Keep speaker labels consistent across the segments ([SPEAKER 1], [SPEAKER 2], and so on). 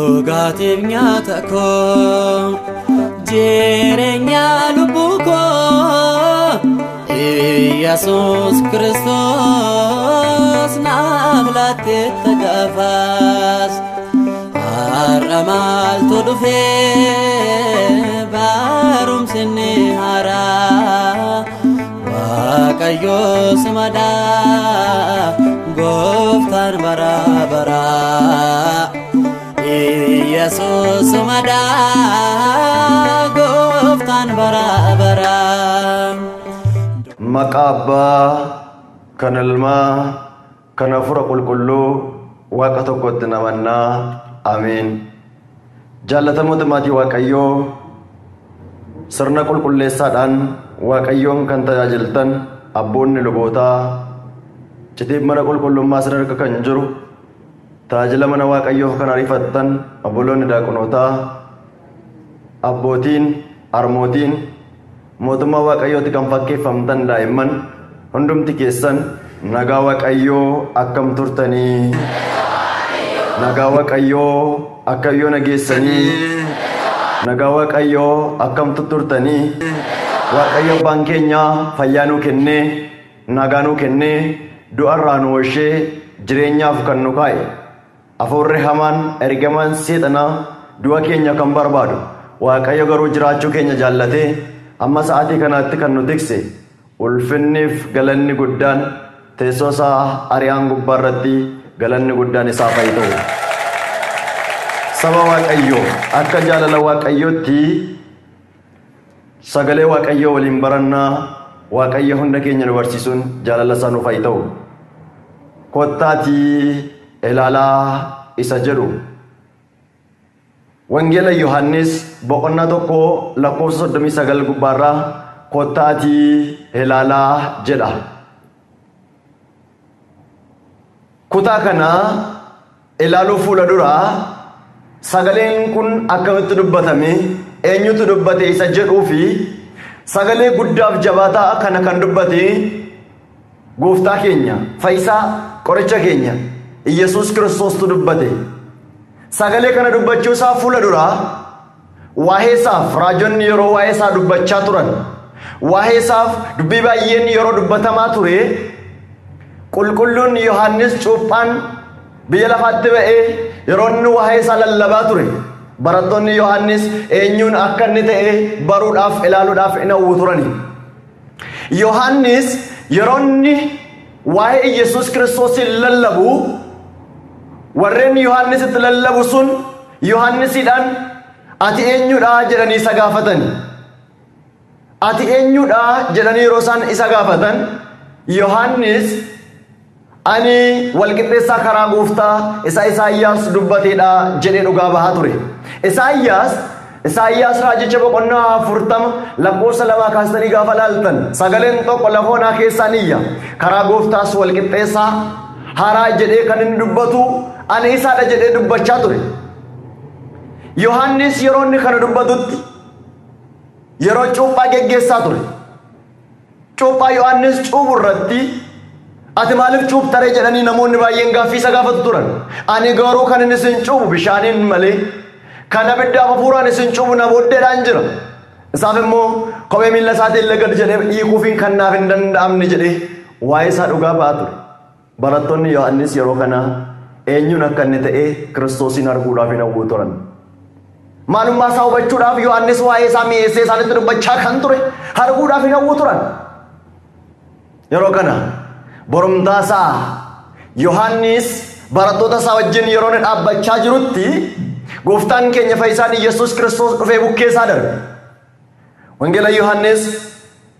[SPEAKER 1] Dhugaatiif nyaata koo jireenya lubbuu koo Yesuus Kiristoos naaf laatteetta gaafas har'a maaltu dhufee barumsi inni haaraa Waaqayyo si madaa gooftaan bara baraa Yesus madaa gooftaan bara baraa
[SPEAKER 2] Maqaa Abbaa kan Ilmaa kan Hafuura Qulqulluu Waaqa tokkotti namannaa Amiin. Jaallatamoota maatii Waaqayyoo sirna qulqulleessaadhaan Waaqayyoon kan tajaajiltan abboonni lubootaa citiif mana qulqullummaa sadarka kan jiru tajaajila mana Waaqayyoof kan ariifattan obboloonni daaqonootaa abbootiin armootiin mootummaa Waaqayyooti kan fakkeeffamtan daa'imman hundumti keessan nagaa Waaqayyoo akkam turtanii nagaa Waaqayyoo akka yoo nageessanii nagaa Waaqayyoo akkam turtanii Waaqayyo abbaan keenya fayyaa nuu kennee nagaa nuu kennee du'arraa nu oolchee jireenyaaf kan nu kaa'e Afuurri hamaan ergamaan seexanaa du'a keenya kan barbaadu Waaqayyo garuu jiraachuu keenya jaallatee amma sa'aatii kanaatti kan nu tikse ulfinniif galanni guddaan teessoo isaa ari'aan gubbaa irratti galanni guddaan isaaf haa ta'u. Saba Waaqayyoo akka jaalala Waaqayyootti sagalee Waaqayyoo waliin barannaa Waaqayyo hunda keenya nu barsiisuun jaalala isaa nuuf haa ta'u. Kottaatii ilaalaa isa jedhu Wangeela Yohaannis boqonnaa 1:39 gubbaarraa kottaatii ilaalaa jedha. Kutaa kana ilaaluu fuula duraa sagaleen kun akkamitti dubbatame eenyutu dubbate isa jedhuu fi sagalee guddaaf jabaataa kana kan dubbate gooftaa keenya fayyisaa qoricha keenya Yesuus Kiristoostu dubbate. Sagalee kana dubbachuu isaa fuula duraa waa'ee isaaf raajonni yeroo waa'ee isaa dubbachaa turan waa'ee isaaf dubbii baay'een yeroo dubbatamaa ture qulqulluun Yohaannis cuuphaan biyya lafaatti ba'ee yeroo inni waa'ee isaa lallabaa ture barattoonni Yohaannis eenyuun akka inni ta'e baruudhaaf ilaaluudhaaf hin hawwu turani. Yohaannis yeroo inni waa'ee Yesuus Kiristoosin lallabu warreen Yohaannis itti lallabu sun Yohaannisiidhaan ati eenyudha jedhanii isa gaafatan. Ati eenyudha jedhanii yeroo isaan isa gaafatan Yohaannis ani walqixxeessaa karaa gooftaa isa Isaayyaas dubbateedha jedhee dhugaa bahaa ture. Isaayyaas raajicha boqonnaa 40 lakkoofsa 2 kaastanii gaafa laaltan sagaleen tokko lafoonaa keessaan iyya karaa gooftaas walqixxeessaa haaraa jedhee kan inni dubbatu ani isaadha jedhee dubbachaa ture. Yohaannis yeroo inni kana dubbatutti yeroo cuuphaa geggeessaa ture. Cuuphaa Yohaannis cuuphu irratti ati maaliif cuuphtare jedhanii namoonni baay'een gaaffii isa gaafatu turan. Ani garuu kan inni isin cuuphu bishaaniin malee kan abiddaaf hafuuraan isin cuuphu na booddeedhaan jira. Isaaf immoo kophee miila isaatiin illee gad jedhee hiikuufiin kan naaf hin danda'amne jedhee waa'ee isaa dhugaa ba'aa ture. Barattoonni Yohaannis yeroo kana eenyuun akka inni ta'e Kiristoosin arguudhaaf hin hawwu turan. Maalummaa isaa hubachuudhaaf Yohaannis waa'ee isaa mi'eessee isaanitti dubbachaa kan ture arguudhaaf hin hawwu turan. Yeroo kana borumtaa isaa Yohaannis barattoota isaa wajjin yeroo inni dhaabbachaa jirutti gooftaan keenya fayyisaan Yesuus Kiristoos dhufee bukkee isaa darbe. Wangeela Yohaannis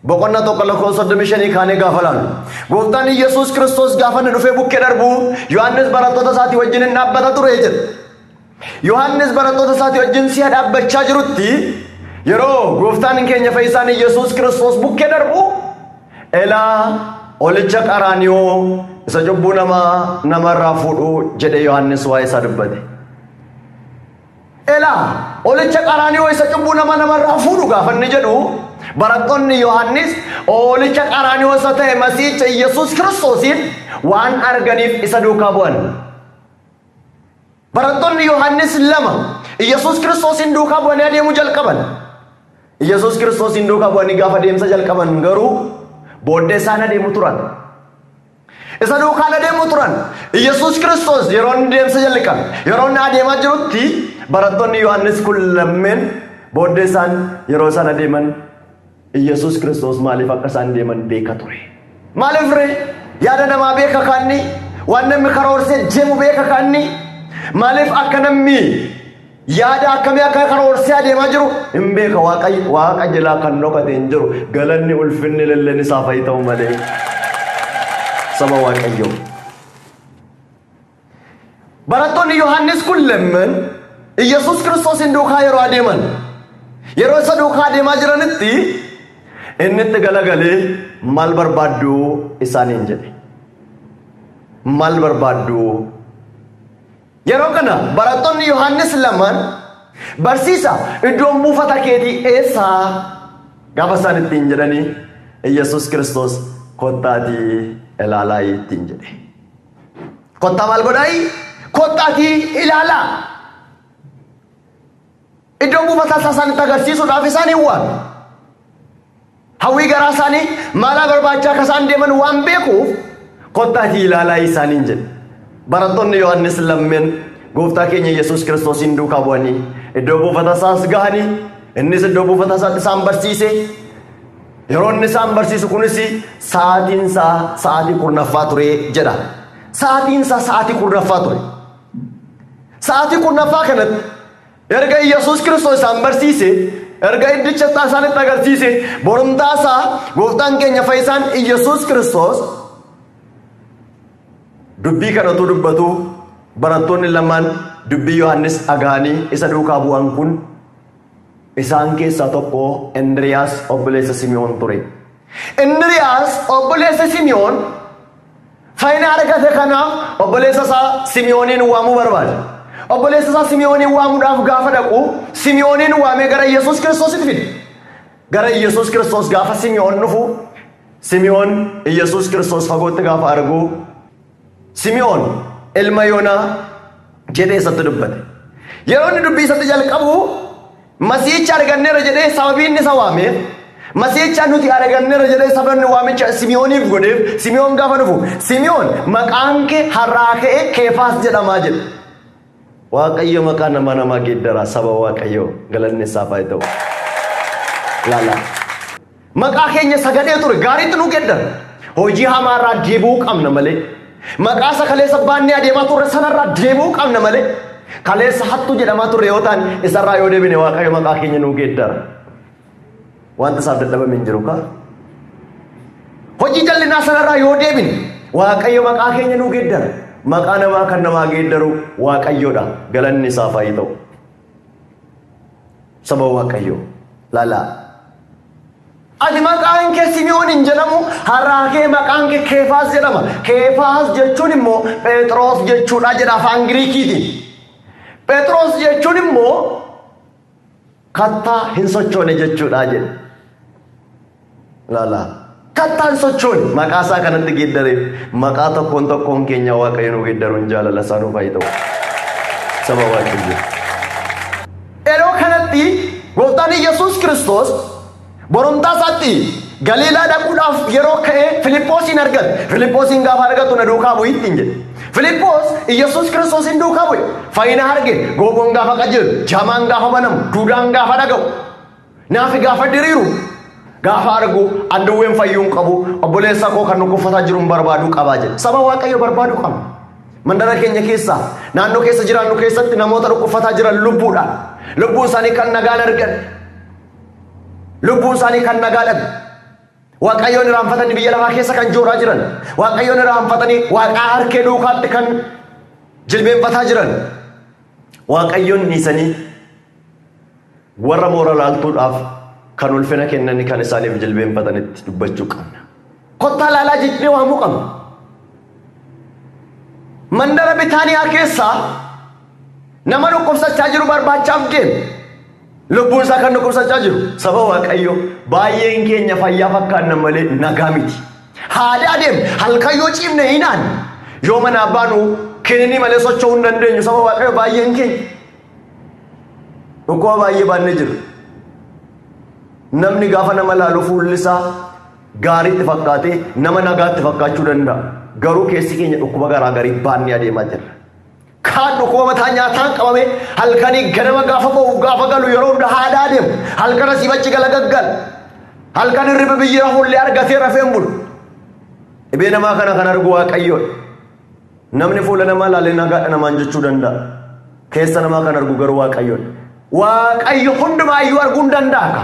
[SPEAKER 2] boqonnaa 1:35 kaanee gaafa laalu gooftaan Yesuus Kiristoos gaafa inni dhufee bukkee darbu Yohaannis barattoota isaatii wajjin hin dhaabbata ture jedha. Yohaannis barattoota isaatii wajjin si'a dhaabbachaa jirutti yeroo gooftaan keenya fayyisaan Yesuus Kiristoos bukkee darbu elaa olicha qaraaniyoo isa cubbuu namarraa fuudhu jedhee Yohaannis waa'ee isaa dubbate. Elaa olicha qaraaniyoo isa cubbuu namarraa fuudhu gaafa inni jedhu barattoonni Yohaannis olicha qaraaniyoo isa ta'e Masiihicha Yesuus Kiristoosin waan arganiif isa duukaa bu'an. barattoonni Yohaannis lama Yesuus Kiristoosin duukaa bu'anii adeemuu jalqaban. Yesuus Kiristoosin duukaa bu'anii gaafa deemsa jalqaban garuu booddee isaan adeemu turan. Isa duukaan adeemu turan. Yesuus Kiristoos yeroo inni deemsa jalqabe yeroo inni adeemaa jirutti barattoonni Yohaannis kun lammeen booddee isaan yeroo isaan adeeman Yesuus Kiristoos maaliif akka isaan deeman beeka ture. Maaliif ree yaada namaa beeka kaanni waan namni karoorsee deemu beeka kaanni maaliif akka namni yaada akkamii akka karoorsee adeemaa jiru hin beeka. Waaqa jalaa kan dhokate hin jiru. Galanni ulfinni lelleen isaaf haa ta'u malee saba Waaqayyoo. Barattoonni Yohaannis kun lameen Yesuus Kiristoosin duukaa yeroo adeeman yeroo isa duukaa adeemaa jiranitti inni itti galagalee maal barbaaddu isaaniin jedhe. Maal barbaaddu? Yeroo kana barattoonni Yohaannis lamaan barsiisa iddoon buufata keetii eessaa gaafa isaan ittiin jedhanii Yesuus Kiristoos kottaatii ilaalaa ittiin jedhe. Kottaa maal godhaayi? Kottaatii ilaalaa. Iddoon buufata isaanitti agarsiisuudhaaf isaan hin waan. Hawwii garaa isaanii maalaa barbaachaa akka isaan deeman waan beekuuf kottaatii ilaalaa isaaniin jedhe. Barattoonni Yohaannis lammeen gooftaa keenya Yesuus Kiristoosin duukaa bu'anii iddoo buufata isaas gahanii innis iddoo buufata isaatti isaan barsiise. Yeroo inni isaan barsiisu kunis sa'aatiin isaa sa'aatii kurnaffaa ture jedha. Sa'aatiin isaa sa'aatii kurnaffaa ture. Sa'aatii kurnaffaa kanatti erga Yesuus Kiristoos isaan barsiise erga iddicha isaanitti agarsiise borumtaa isaa gooftaan keenya fayyisaan Yesuus Kiristoos dubbii kanatu dubbatu barattoonni lamaan dubbii Yohaannis dhagahanii isa duukaa bu'an kun isaan keessaa tokko Indiriyaas obboleessa Simi'oon ture. Indiriyaas obboleessa Simi'oon fayyina argate kanaaf obboleessa isaa Simi'ooniin waamuu barbaade. Obboleessa isaa Simi'ooniin waamuudhaaf gaafa dhaqu Simi'ooniin waamee gara Yesuus Kiristoositti fide. Gara Yesuus Kiristoos gaafa Simi'oon dhufu Simi'oon Yesuus Kiristoos fagootti gaafa argu Simi'oon ilma Yoonaa jedhee isatti dubbate. Yeroo inni dubbii isatti jalqabu Masiicha arganneera jedhee sababii inni isa waameef Masiicha nuti arganneera jedhee sababni waamicha Simi'ooniif godheef Simi'oon gaafa dhufu Simi'oon maqaan kee har'aa ka'ee Keefaas jedhamaa jedhe. Waaqayyo maqaa namaa geeddaraa saba Waaqayyo galanni isaaf haa ta'u. Laala. Maqaa keenya sagadee ture gaariitti nu geeddara. Hojii hamaarraa deebi'uu qabna malee. Maqaa isa kaleessa baannee adeemaa turre sanarraa deebi'uu qabna malee. Kaleessa hattu jedhamaa turre yoo ta'an isarraa yoo deebine Waaqayyo maqaa keenya nu geeddara. Wanta isaaf dadhabame hin jiru kaa. Hojii jallinaa sanarraa yoo deebine Waaqayyo maqaa keenya nu geeddara. Maqaa namaa kan namaa geeddaru Waaqayyoodha. Galanni isaaf haa ta'u. Saba Waaqayyo. Laala. Ati maqaan kee Simi'oon hin jedhamu har'aa kee maqaan kee Keefaas jedhama. Keefaas jechuun immoo Phexros jechuudha jedha afaan Giriikiitiin. Phexros jechuun immoo kattaa hin sochoone jechuudha jedha. Laala. Kattaa hin sochoone maqaa isaa kanatti geeddareef maqaa tokkoon keenya Waaqayyo nu geeddaruun jaalala isaa nuuf haa ta'u. Saba Waaqayyo. Yeroo kanatti gooftaan Yesuus Kiristoos borumtaa isaatti Galiilaa dhaquudhaaf yeroo ka'ee Filiphoosin argate. Filiphoosin gaafa argatu na duukaa bu'i ittiin jedhe. Filiphoos Yesuus Kiristoosin duukaa bu'e. Fayyina arge googoon gaafa qajeelu, jaamaan gaafa banamu, duudaan gaafa dhaga'u, naafi gaafa diriiru gaafa argu adduwween fayyuun qabu obboleessa koo kan dhukkubfataa jiruun barbaaduu qabaa jedhe. Saba Waaqayyo barbaaduu qabna. Mandara keenya keessa naannoo keessa jiraannu keessatti namoota dhukkubfataa jiran lubbuudhaan lubbuun isaanii kan nagaan argan lubbuun isaanii kan nagaa dhabe Waaqayyoon irraanfatanii biyya lafaa keessa kan jooraa jiran Waaqayyoon irraanfatanii Waaqaa harkee duukaatti kan jilbeenfataa jiran Waaqayyoon dhiisanii warra moora laaltuudhaaf kan ulfina kennanii kan isaaniif jilbeenfatanitti dubbachuu qabna. Kottaa laalaa jechuu waamuu qabna. Mandara Bitaaniyaa keessa nama dhukkubsachaa jiru barbaachaaf deeme. Lubbuun isaa kan dhukkubsachaa jiru saba Waaqayyo baay'een keenya fayyaa fakkaanna malee nagaa miti. Haadha adeem halkan yoo ciifne hinaan yoo mana baanu Kinni malee socho'uu hin dandeenyu saba waaqayyo baay'een keenya. Dhukkuba baay'ee baannee jiru. Namni gaafa nama laalu fuulli isaa gaariitti fakkaatee nama nagaatti fakkaachuu danda'a. Garuu keessi keenya dhukkuba garaa garii baannee adeemaa jirra. Kaan dhukkuba mataa nyaataan qabame halkanii ganama gaafa ba'u gaafa galu yeroo hunda haadha adeemu. Halkan asii bachi gala gaggala. Halkan hirriba biyya fuullee argatee rafeen bulu. Dhibee namaa kana kan argu waaqayyoodha. Namni fuula namaa laalee nagaadha namaan jechuu danda'a. Keessa namaa kan argu garuu waaqayyoodha. Waaqayyo hundumaayyuu arguu hin danda'a.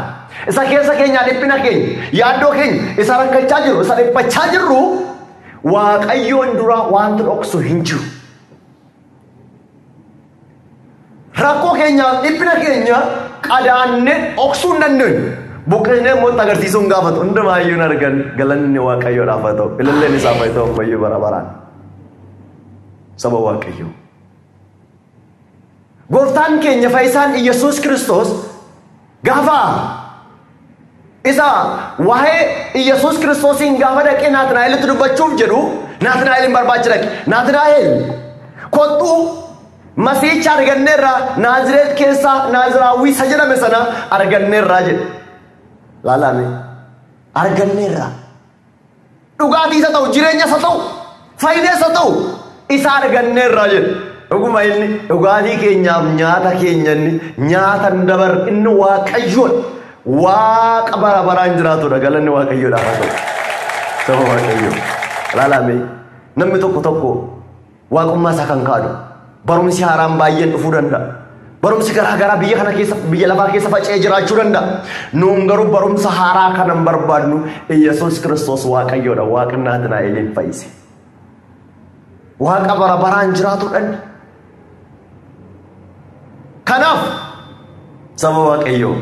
[SPEAKER 2] Isa keessa keenya dhiphina keenya yaaddoo keenya isa rakkachaa jiru isa dhiphachaa jirru waaqayyoon dura wanta dhoksu hin jiru. Rakkoo keenya dhiphina keenya qadaannee dhoksuu hin dandeenyu. Buqqeenee immoo agarsiisuu hin gaafatu. Hundumaayyuu hin argan galanni waaqayyoodhaaf haa ta'u. Ililleen isaaf haa ta'u ammayyuu bara baraan. Saba waaqayyoo. Gooftaan keenya fayyisaan Iyesuus Kiristoos gaafa isa waa'ee Iyesuus Kiristoosiin gaafa dhaqee Naatnaa'elitti dubbachuuf jedhu Naatnaa'elin barbaacha dhaqe. Naatnaa'el kottuu Masiicha arganneerraa Naazireet keessaa Naaziraawwii isa jedhame sana arganneerraa jedhe. Laalame arganneerraa dhugaatii isa ta'u jireenya isa ta'u faayidaa isa ta'u isa arganneerraa jedhe. Dhuguma inni dhugaatii keenyaaf nyaata keenyanni nyaata dabar inni waaqayyoodha. Waaqa bara baraan jiraatudha galanni waaqayyoodhaaf haa ta'u. Saba waaqayyoo. Laalame namni tokko tokko waaqummaa isaa kan kaadu barumsi haaraan baay'een dhufuu danda'a. Barumsi garaa garaa biyya kana keessa biyya lafaa keessa faca'ee jiraachuu danda'a. Nuun garuu barumsa haaraa kanan barbaadnu Iyesuus Kiristoos waaqayyoodha. Waaqa Naatnaa'elin fayyise. Waaqa bara baraan jiraatudhaan. Kanaaf saba waaqayyoo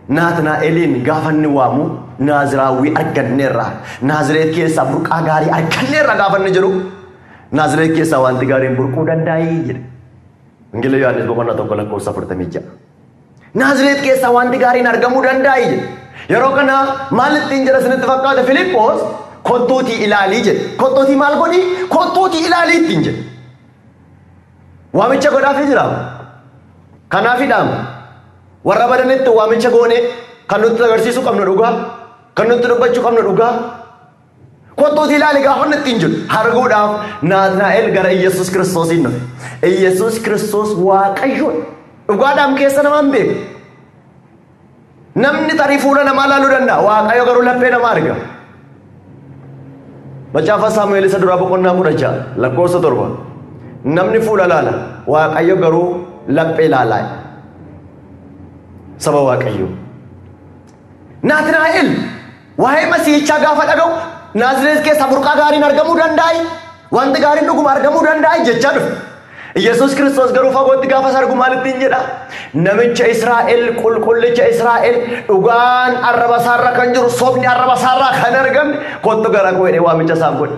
[SPEAKER 2] Naatnaa'elin gaafa inni waamu Naaziraawwii arganneerra. Naazireet keessaa burqaa gaarii arganneerra gaafa inni jedhu Naazireet keessaa wanti gaariin burquu danda'ii jedhe. Injila Yohaannis boqonnaa tokko lakkoofsa 46. Naazireet keessaa wanti gaariin argamuu danda'ii jedhe. Yeroo kana maal ittiin jedha isinitti fakkaata Filiiphoos kottuutii ilaalii jedhe. Kottuutii maal godhii? Kottuutii ilaalii ittiin jedhe. Waamicha godhaafii jira. Kanaafidhaan warra badanitti waamicha goone kan nutti agarsiisuu qabnu dhugaa, kan nutti dubbachuu qabnu dhugaa. Kottuutii ilaali gaafa inni ittiin jedhu arguudhaaf Naatnaa'el gara Iyesuus Kiristoosiin dhufe. Iyesuus Kiristoos waaqayyoodha. Dhugaadhaan keessa namaan beeku. Namni tarii fuula namaa laaluu danda'a. Waaqayyo garuu laphee namaa arga. Macaafa Saamu'eel isa duraa boqonnaa 16 lakkoofsa 7. Namni fuula laala. Waaqayyo garuu laphee laalaa. Saba waaqayyo. Naatnaa'el waa'ee Masiihichaa gaafa dhaga'u Naazireet keessa burqaa gaariin argamuu danda'e. Wanti gaariin dhuguma argamuu danda'e jechaa dhufe. Iyesuus Kiristoos garuu fagootti gaafa sargu maal ittiin jedha? Namicha Israa'el qulqullicha Israa'el dhugaan arraba isaarra kan jiru sobni arraba isaarraa kan argamne kottu gara koo jedhee waamicha isaaf godhe.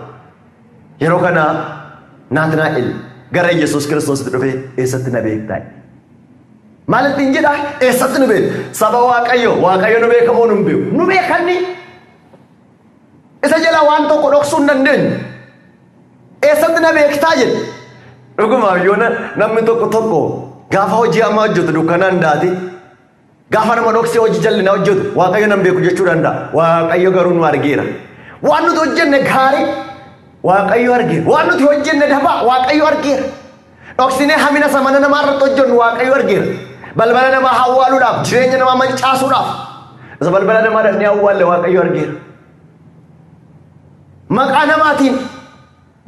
[SPEAKER 2] Yeroo kana Naatnaa'el gara Iyesuus Kiristoositti dhufee eessatti na beektaa? Maal ittiin jedha? Eessatti nu beeku? Saba waaqayyo nu beekamoo nu beeku. Nu beekanni isa jala waan tokko dhoksuu hin dandeenyu. Eessatti na beektaa jedhe. Dhugumaaf yoo namni tokko gaafa hojii hamaa hojjetu dukkanaan daate gaafa nama dhoksee hojii jallinaa hojjetu waaqayyo nan beeku jechuu danda'a. Waaqayyo garuu nu argeera. Waan nuti hojjenne gaarii waaqayyo argeera. Waan nuti hojjenne dabaa waaqayyo argeera. Dhoksinee hamina samana namaa irratti hojjennu waaqayyo argeera. Balbala namaa hawwaaluudhaaf jireenya namaa mancaasuudhaaf isa balbala namaa dhaqnee hawwaalle waaqayyo argeera. Maqaa namaatiin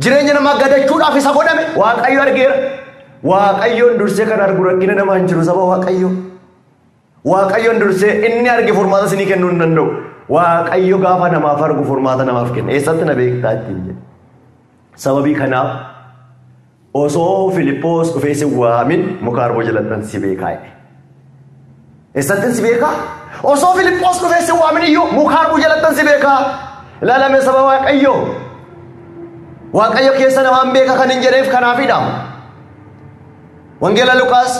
[SPEAKER 2] jireenya namaa gadachuudhaaf isa godhame waaqayyo argeera. Waaqayyoon dursee kan argu rakkina namaa hin jiru saba waaqayyo. Waaqayyoon dursee inni arge furmaata isinii kennuu hin danda'u. Waaqayyo gaafa namaaf argu furmaata namaaf kenna. Eessatti na beektaa ittiin jedhe. Sababii kanaaf osoo Filiiphoos dhufee si waamin muka arboo jalattan si beekaa jedhe. Eessatti si beekaa? Osoo Filiiphoos dhufee si waamin iyyuu muka arboo jalattan si beekaa. Ilaalame saba waaqayyo. Waaqayyo keessa namaan beeka kan hin jedheef kanaafidha. Wangeela Luqaas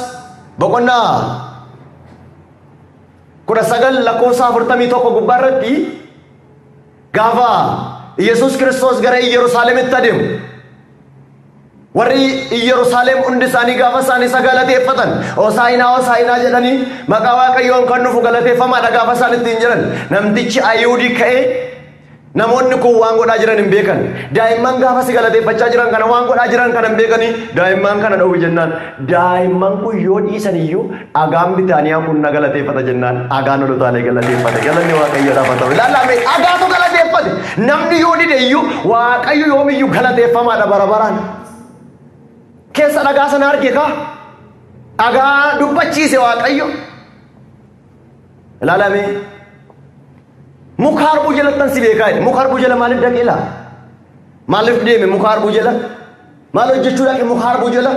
[SPEAKER 2] boqonnaa 19 lakkoofsa 41 gubbaarratti gaafa Iyesuus Kiristoos gara Yerusaalemitti adeemu warri Yerusaalem hundi isaanii gaafa isaanii isa galateeffatan Hosaayinaa jedhanii maqaa Waaqayyoon kan dhufu galateeffamaadha gaafa isaan ittiin jiran namtichi Ayuudii ka'ee namoonni kun waan godhaa jiran hin beekan daa'imman gaafa si galateeffachaa jiran kana waan godhaa jiran kana hin beekanii daa'imman kana dhowwi jennaan daa'imman kun yoo dhiisan iyyuu dhagaan bitaaniyaa kun na galateeffata jennaan dhagaan olutaalee galateeffate galanni Waaqayyoodhaaf haa ta'u ilaalame dhagaatu galateeffate namni yoo dide iyyuu Waaqayyo yoomiyyuu galateeffamaadha bara baraan keessa dhagaa sana arge ka dhagaa dubbachiise Waaqayyo ilaalame muka harbuu jalattan si beekaa muka harbuu jala maaliif dhaqeela maaliif deeme muka harbuu jala maal hojjechuu dhaqe muka harbuu jala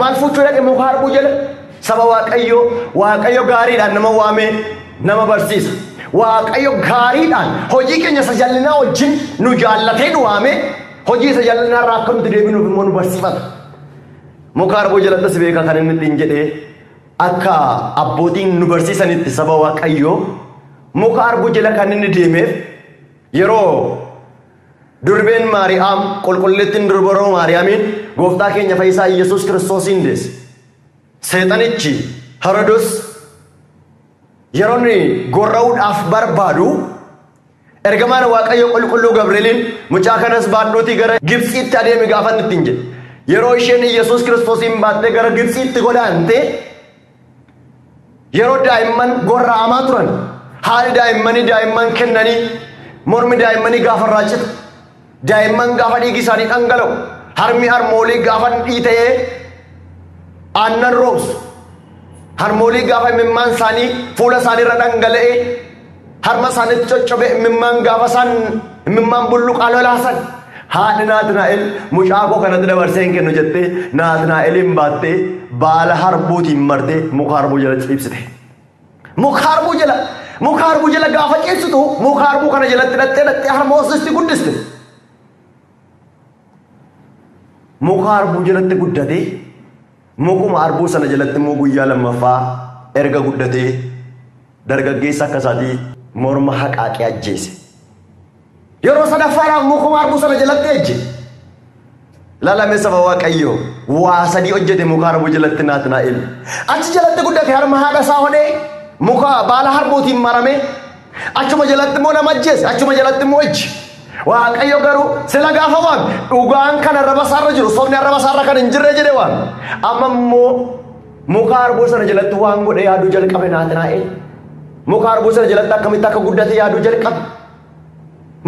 [SPEAKER 2] maal fuuchuu dhaqe muka harbuu jala saba Waaqayyo gaariidhaan nama waamee nama barsiisa Waaqayyo gaariidhaan hojii keenya isa jallinaa wajjin nu jaallatee nu waamee hojii isa jallinaa irraa akka nuti deebinuuf immoo nu barsiifata muka harbuu jalattan si beekaa kan inni ittiin jedhee akka abbootiin nu barsiisanitti saba Waaqayyo muka harbuu jala kan inni deemeef yeroo durbeen Maariyaam qulqullittiin durbaroo Maariyaamiin gooftaa keenya fayyisaa Yesuus Kiristoosiin deesse seexanichi Heroodis yeroo inni gorra'uudhaaf barbaadu ergamaan Waaqayyo qulqulluu Gabri'eeliin mucaa kanas baadhuutii gara Gibxiitti adeemi gaafa inni ittiin jedhe yeroo isheen Yesuus Kiristoosiin baattee gara Gibxiitti godaante yeroo daa'imman gorra'amaa turan haali daa'imman kennanii mormi daa'immanii gaafa raachita daa'imman gaafa dhiigi isaanii dhangala'u harmi harmoolii gaafa dhiita'ee aannan roobsu harmoolii gaafa imimmaan isaanii fuula isaanii irra dhangala'ee harma isaaniitti coccobe imimmaan gaafa isaan imimmaan bulluqaa lolaasan haadhi Naatnaa'el mucaa koo kanatti dabarsee hin kennu jettee Naatnaa'eliin baattee baala harbuutiin martee muka harbuu jala ciibsite muka harbuu jala gaafa ciibsitu muka harbuu kana jalatti dhattee harma hoosisti guddiste muka harbuu jalatti guddatee mukuma harbuu sana jalatti immoo guyyaa lammaffaa erga guddatee dargaggeessa akka isaatii morma haqaaqee ajjeese yeroo sadaffaadhaaf mukuma harbuu sana jalatti ejje laalame saba Waaqayyo waa sadii hojjete muka harbuu jalatti Naatnaa'el achi jalatti guddate harma haadha isaa hodhee muka baala harbuutiin marame achuma jalatti immoo nama ajjeese achuma jalatti immoo ejje Waaqayyo garuu sila gaafa waan dhugaan kan arraba isaarra jiru sobni arraba isaarra kan hin jirre jedhe waan amma immoo muka harbuu sana jalatti waan godhe yaaduu jalqabe Naatnaa'el muka harbuu sana jalatti akkamitti akka guddate yaaduu jalqabe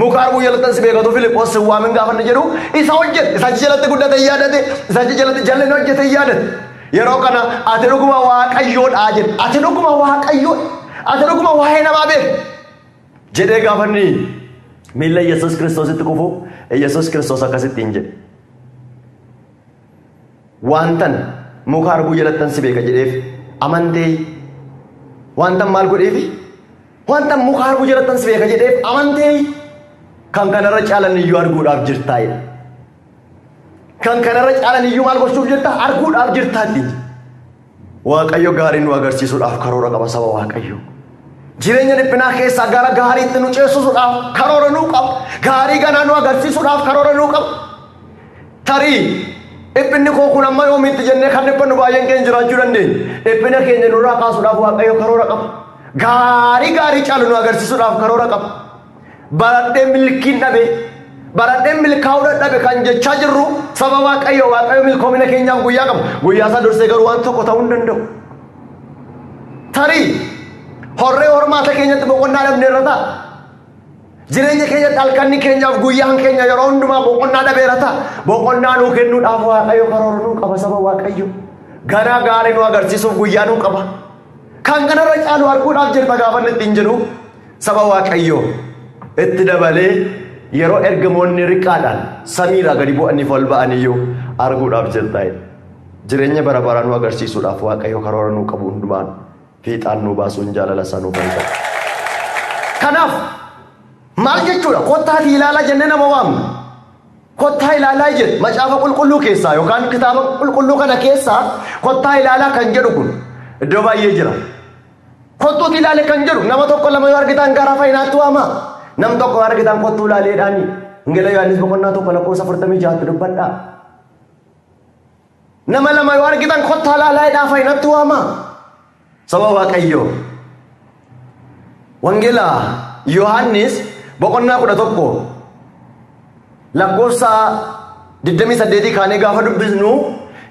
[SPEAKER 2] muka harbuu jalatti si beekatu Filiphos waamin gaafa inni jedhu isa hojjete isa jalatti guddate yaadate isa jalatti jalleen hojjete yaadate yeroo kana ati dhuguma Waaqayyoodhaa jedhe ati dhuguma Waaqayyoodha ati dhuguma waa'ee namaa beeku jedhee gaafa inni miilla Yesuus Kiristoositti kufu Yesuus Kiristoos akkasittiin jedhe waantan muka harbuu jalattan si beeka jedheef amantee waantan maal godheefi waantan muka harbuu jalattan si beeka jedheef amantee kan kanarra caalan iyyuu arguudhaaf jirtaa'edha kan kanarra caalan iyyuu maal gochuuf jirta arguudhaaf jirtaatti Waaqayyo gaarii nu agarsiisuudhaaf karoora qaba saba Waaqayyo jireenya dhiphinaa keessaa gara gaariitti nu ceesisuudhaaf karoora nuu qaba gaarii ganaa nu agarsiisuudhaaf karoora nuu qaba tarii dhiphinni koo kun amma yoomiitti jennee kan dhiphannu baay'een keenya jiraachuu dandeenya dhiphina keenya nurraa kaasuudhaaf Waaqayyo karoora qaba gaarii caalu nu agarsiisuudhaaf karoora qaba baradhee milkiin dhabe baradhee milkaa'uu dadhabe kan jechaa jirru saba Waaqayyo milkoomina keenyaaf guyyaa qaba guyyaa isaa dursee garuu waan tokko ta'uu hin danda'u tarii horree hormaata keenyatti boqonnaa dhabneerra ta'a jireenya keenyatti halkanni keenyaaf guyyaan keenya yeroo hundumaa boqonnaa dhabeera ta'a boqonnaa nuu kennuudhaaf Waaqayyo karoora nuu qaba saba Waaqayyo ganaa gaarii nu agarsiisuuf guyyaa nuu qaba kan kanarra caalu arguudhaaf jirta gaafa inni ittiin jedhu saba Waaqayyo itti dabalee yeroo ergamoonni riqaadhaan samiirraa gadi bu'aniif ol ba'aniyyuu arguudhaaf jirtaa'edha jireenya bara baraa nu agarsiisuudhaaf Waaqayyo karoora nuu qabu hundumaan fiixaan nuu baasuun jaalala isaa nuuf argata kanaaf maal jechuudha kottaati ilaalaa jennee nama waamna kottaa ilaalaa jedhe macaafa qulqulluu keessaa yookaan kitaaba qulqulluu kana keessaa kottaa ilaalaa kan jedhu kun iddoo baay'ee jira kottuuti ilaale kan jedhu nama tokko lama yoo argitan gara fayyinaatti waama nam tokko argitan kottuu ilaaleedhaani Ingila Yohaannis boqonnaa tokko lakkoofsa 46 dubbadhaa Nama lama yoo argitan kottaa laalaadhaa fayyinatti waama. Saba Waaqayyoo. Wangeela Yohaannis boqonnaa 11 lakkoofsa 28 kaanee gaafa dubbisnu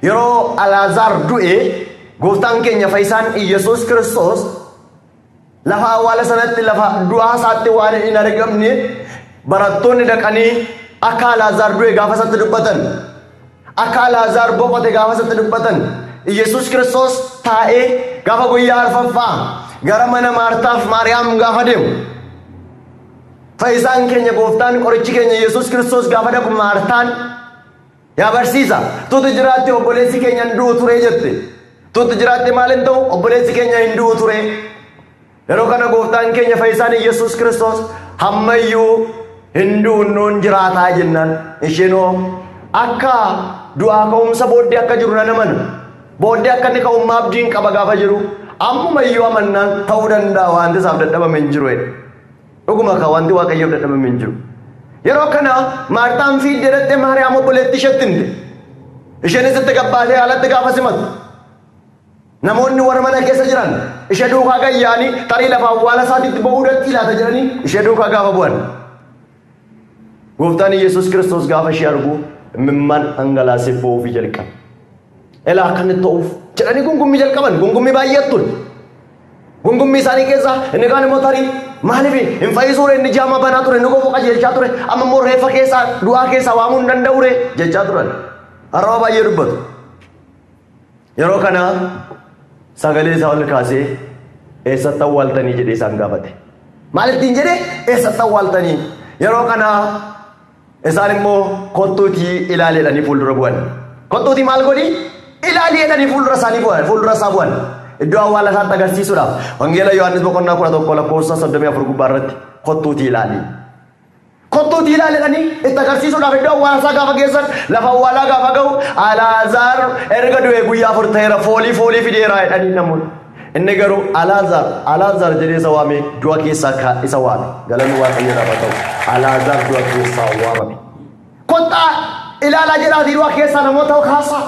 [SPEAKER 2] yeroo Alaazaar du'e gooftaan keenya fayyisaan Iyesuus Kiristoos lafa awwaala sanatti lafa du'aa isaatti waan hin argamne barattoonni dhaqanii akka Alaazaar du'e gaafa isatti dubbatan. Akka Alaazaar boqote gaafa isatti dubbatan. Iyesuus Kiristoos taa'ee gaafa guyyaa arfaffaa gara mana Maartaaf Maariyaam gaafa deemu. Fayyisaan keenya gooftaan qorichi keenya Iyesuus Kiristoos gaafa dhaqu Maartaan yaa barsiisa tuuti jiraatti obboleessi keenya hin du'u ture jette. Tuuti jiraatti maal hin ta'u obboleessi keenya hin du'u ture. Yeroo kana gooftaan keenya fayyisaan Iyesuus Kiristoos hammayyuu hin du'uun jiraataa jennaan. Isheenoo akka du'aa ka'umsa booddee akka jiru nan amana. Booddee akka inni ka'ummaa abdiin qaba gaafa jiru ammumayyuu amannaan ta'uu danda'a wanti isaaf dadhabame hin jiru. Dhuguma ka wanti Waaqayyoof dadhabame hin jiru. Yeroo kana Maartaan fiiddee dhattee Maariyaam obboleetti isheetti himte. Isheenis itti gabbaatee alatti gaafa simatu. Namoonni warra mana keessa jiran ishee duukaa gayyaanii tarii lafa awwaala isaatiitti ba'uu datti ilaata jedhanii ishee duukaa gaafa bu'an. Gooftaan Iyesuus Kiristoos gaafa ishee argu imimmaan dhangalaasee boo'uu jalqabe. Elaa akkanatti ta'uuf jedhanii gungummii jalqaban gungummii baay'eettuun. Gungummii isaanii keessaa inni kaan immoo tarii maaliif hin fayyisuu inni jaama banaa ture inni gofoo qajeelchaa ture amma immoo reeffa keessaa du'aa keessaa waamuu hin danda'u jechaa turan. Har'aa baay'ee dubbatu. Yeroo kana sagalee isaa ol kaasee eessatti awwaaltanii jedhee isaan gaafate. Maalittiin jedhee eessatti awwaaltanii? Yeroo kana isaan immoo kottuutii ilaaleedhanii fuuldura bu'an. Kottuutii maal godhi? Ilaaleedhanii fuuldura isaa bu'an. Iddoo awwaala isaatti agarsiisuudhaaf wangeela Yohaannis boqonnaa 11 lakkoofsa 34 gubbaa irratti kottuutii ilaali. Kottuutii ilaaleedhanii itti agarsiisuudhaaf iddoo awwaala isaa gaafa geessan lafa awwaalaa gaafa ga'u Alaazaar erga du'e guyyaa 4 ta'eera foolii fideera jedhanii namoonni. Inni garuu Alaazaar jedhee isa waame du'a keessaa isa waame. Galanni Waaqayyoodhaaf haa ta'u. Alaazaar du'a keessaa waamame. Kottaa ilaalaa jedhaatii du'a keessaa namoota kaasaa.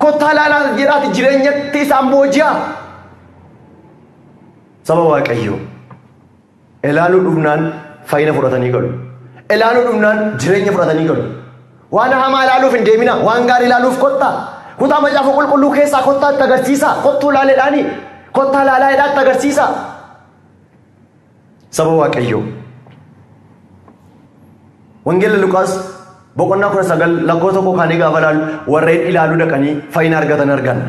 [SPEAKER 2] Kottaa ilaalaa jedhaati jireenyatti isaan booji'a. Saba Waaqayyoo ilaaluu dhufnaan fayyina fudhatanii galu. Ilaaluu dhufnaan jireenya fudhatanii galu. Waan hamaa ilaaluuf hin deemina. Waan gaarii ilaaluuf kottaa. Kutaa macaafa qulqulluu keessaa kottaa itti agarsiisa. Kottuu ilaaleedhaani. Kottaa ilaalaadhaan itti agarsiisa. Saba Waaqayyoo. Wangeela Luqaas boqonnaa 19 lakkoofsa 1 kaanii gaafa ilaalu warreen ilaaluu dhaqanii fayyina argatan argan.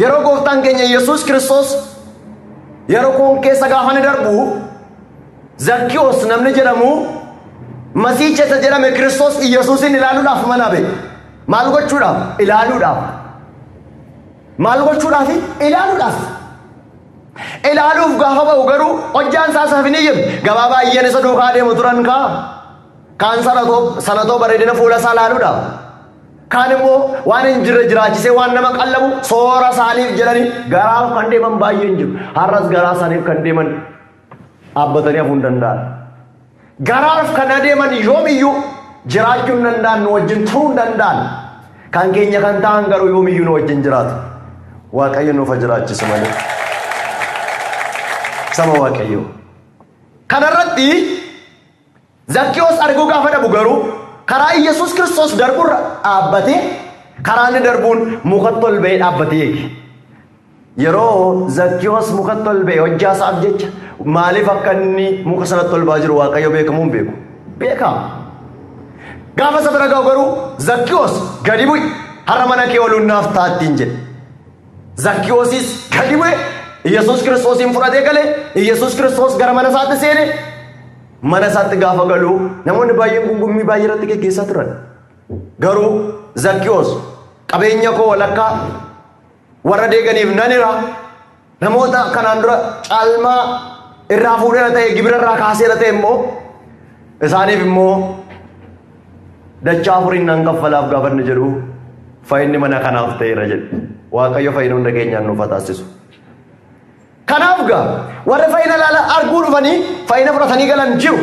[SPEAKER 2] Yeroo gooftaan keenya Iyesuus Kiristoos yeroo koon keessa gaafa ni darbu Zakkiyoos namni jedhamu Masiicha isa jedhame Kiristoos Iyesuusin ilaaluudhaaf mana ba'e. Maal gochuudhaaf? Ilaaluudhaaf. Maal gochuudhaaf? Ilaaluudhaaf. Ilaaluuf gaafa ba'u garuu hojjaan isaa saafin eeyyame gabaa baay'een isa duukaa deemu turan kaa. Kaan sanatoo bareedina fuula isaa ilaaluudhaaf. Kaan immoo waan hin jirre jiraachisee waan nama qallabu soora isaaniif jedhanii garaaf kan deeman baay'een jiru. Har'as garaa isaaniif kan deeman dhaabbatanii hafuu hin danda'an. Garaaf kan adeeman yoomiyyuu jiraachuu hin danda'an nu wajjin turuu hin danda'an. Kan keenya kan ta'an garuu yoomiyyuu nu wajjin jiraatu. Waaqayyo nuuf jiraachisu malee. Saba Waaqayyoo. Kanarratti Zakkiyoos arguu gaafa dhabu garuu karaa Iyesuus Kiristoos darburra dhaabbatee karaa inni darbuun mukatti ol ba'ee dhaabbatee eege. Yeroo Zakkiyoos mukatti ol ba'e hojjaa isaaf jecha maaliif akka inni muka sanatti ol ba'aa jiru Waaqayyo beekamuu hin beeku. Beekaa. Gaafa isa bira ga'u garuu Zakkiyoos gadi bu'i har'a mana kee oluun naaf taattiin jedhe. Zakkiyoosis gadi bu'e Iyesuus Kiristoosiin fudhatee galee Iyesuus Kiristoos gara mana isaatti seene. Mana isaatti gaafa galu namoonni baay'een gungummii baay'ee irratti geggeessaa turan. Garuu Zakkiyoos qabeenya koo walakkaa warra deeganiif nan hira. Namoota kanaan dura caalmaa irraa fuudheera ta'e gibira irraa kaaseera ta'e immoo isaaniif immoo dachaa afuriin nan kaffalaaf gaafa inni jedhu fayyinni mana kanaaf ta'eera jedhe. Waaqayyo fayyina hunda keenyaan nuuf haa taasisu. Kanaaf gaa warra fayyina laala arguu dhufanii fayyina fudhatanii galan jiru.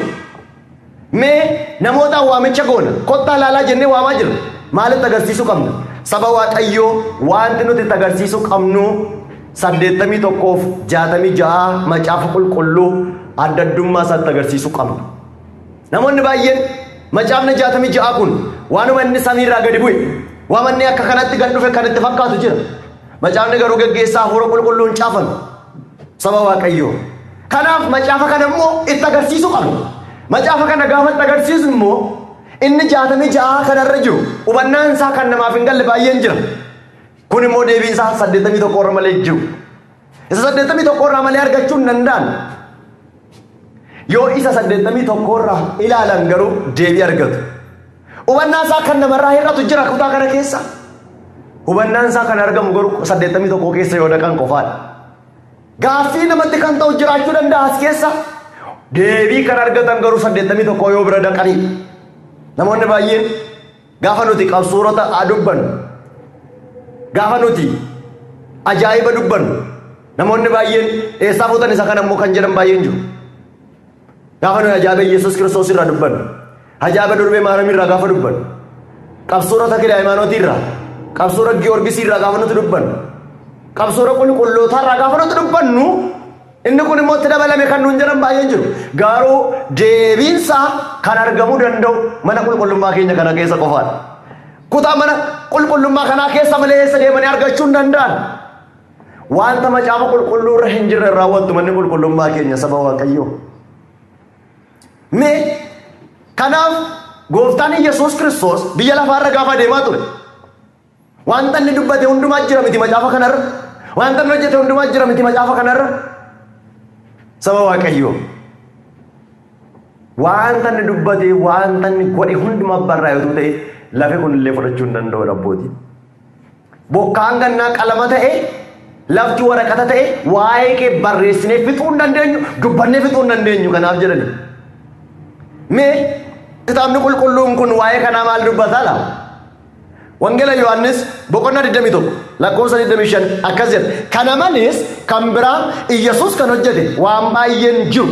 [SPEAKER 2] Mee namoota waamicha goona kottaa laalaa jennee waamaa jirra. maalitti agarsiisuu qabna? Saba Waaqayyoo wanti nuti itti agarsiisuu qabnu 81 fi 66 macaafa qulqulluu adda addummaa isaatti agarsiisuu qabna. Namoonni baay'een macaafni 66 kun waanuma inni samiirraa gadi bu'e waan inni akka kanatti gad dhufe kan itti fakkaatu jira. Macaafni garuu gaggeessaa hafuura qulqulluun caafame saba Waaqayyoo. Kanaaf macaafa kana immoo itti agarsiisuu qabna. Macaafa kana gaafa itti agarsiisu immoo inni 66 kanarra jiru hubannaan isaa kan namaaf hin galle baay'een jira. Kun immoo deebiin isaa 81 irra malee jiru. Isa 81 irraa malee argachuu hin danda'an. Yoo isa 81 irraa ilaalan garuu deebii argatu. Hubannaan isaa kan namarraa hir'atu jira kutaa kana keessa. Hubannaan isaa kan argamu garuu 81 keessa yoo dhaqan qofaadha. Gaaffii namatti kan ta'u jiraachuu danda'a as keessa. Deebii kan argatan garuu 81 yoo bira dhaqanii. Namoonni baay'een gaafa nuti qabsuurota dubbannu gaafa nuti ajaa'iba dubbannu namoonni baay'een eessaa fuutan isa kana immoo kan jedhan baay'een jiru. Gaafa nuti ajaa'iba Yesuus Kiristoos irraa dubbannu ajaa'iba durbee Maariyaam irraa gaafa dubbannu qabsuurota Kidaa Hayimaanootii irraa qabsuura Giyoorgis irraa gaafa nuti dubbannu qabsuura qulqullootaa irraa gaafa nuti dubbannu inni kun immoo itti dabalame kan nuun jedhan baay'een jiru. Garuu deebiinsaa kan argamuu danda'u mana qulqullummaa keenya kana keessa qofaadha. Kutaa mana qulqullummaa kanaa keessa malee eessa deemanii argachuu hin danda'an. Wanta macaafa qulqulluu irra hin jirre raawwattu manni qulqullummaa keenya saba Waaqayyoo. Mee kanaaf gooftaan Yesuus Kiristoos biyya lafaarra gaafa deemaa ture. Wanta inni dubbate hundumaa jira miti macaafa kanarra. Wanta inni hojjete hundumaa jira miti macaafa kanarra. Saba Waaqayyoo. Wanta inni dubbate wanta inni godhe hundumaa barraa yoo ta'e lafe kunillee fudhachuu hin danda'u abbootiin. Bokkaan gannaa qalama ta'e lafti waraqata ta'e waa'ee kee barreessinee fixuu hin dandeenyu dubbannee fixuu hin dandeenyu kanaaf jedhani. Mee kitaabni qulqulluun kun waa'ee kanaa maal dubbataa laa? Wangeela Yohaannis boqonnaa 21 lakkoofsa 25 akkas jedha. Kana malees kan biraa Yesuus kan hojjete waan baay'een jiru.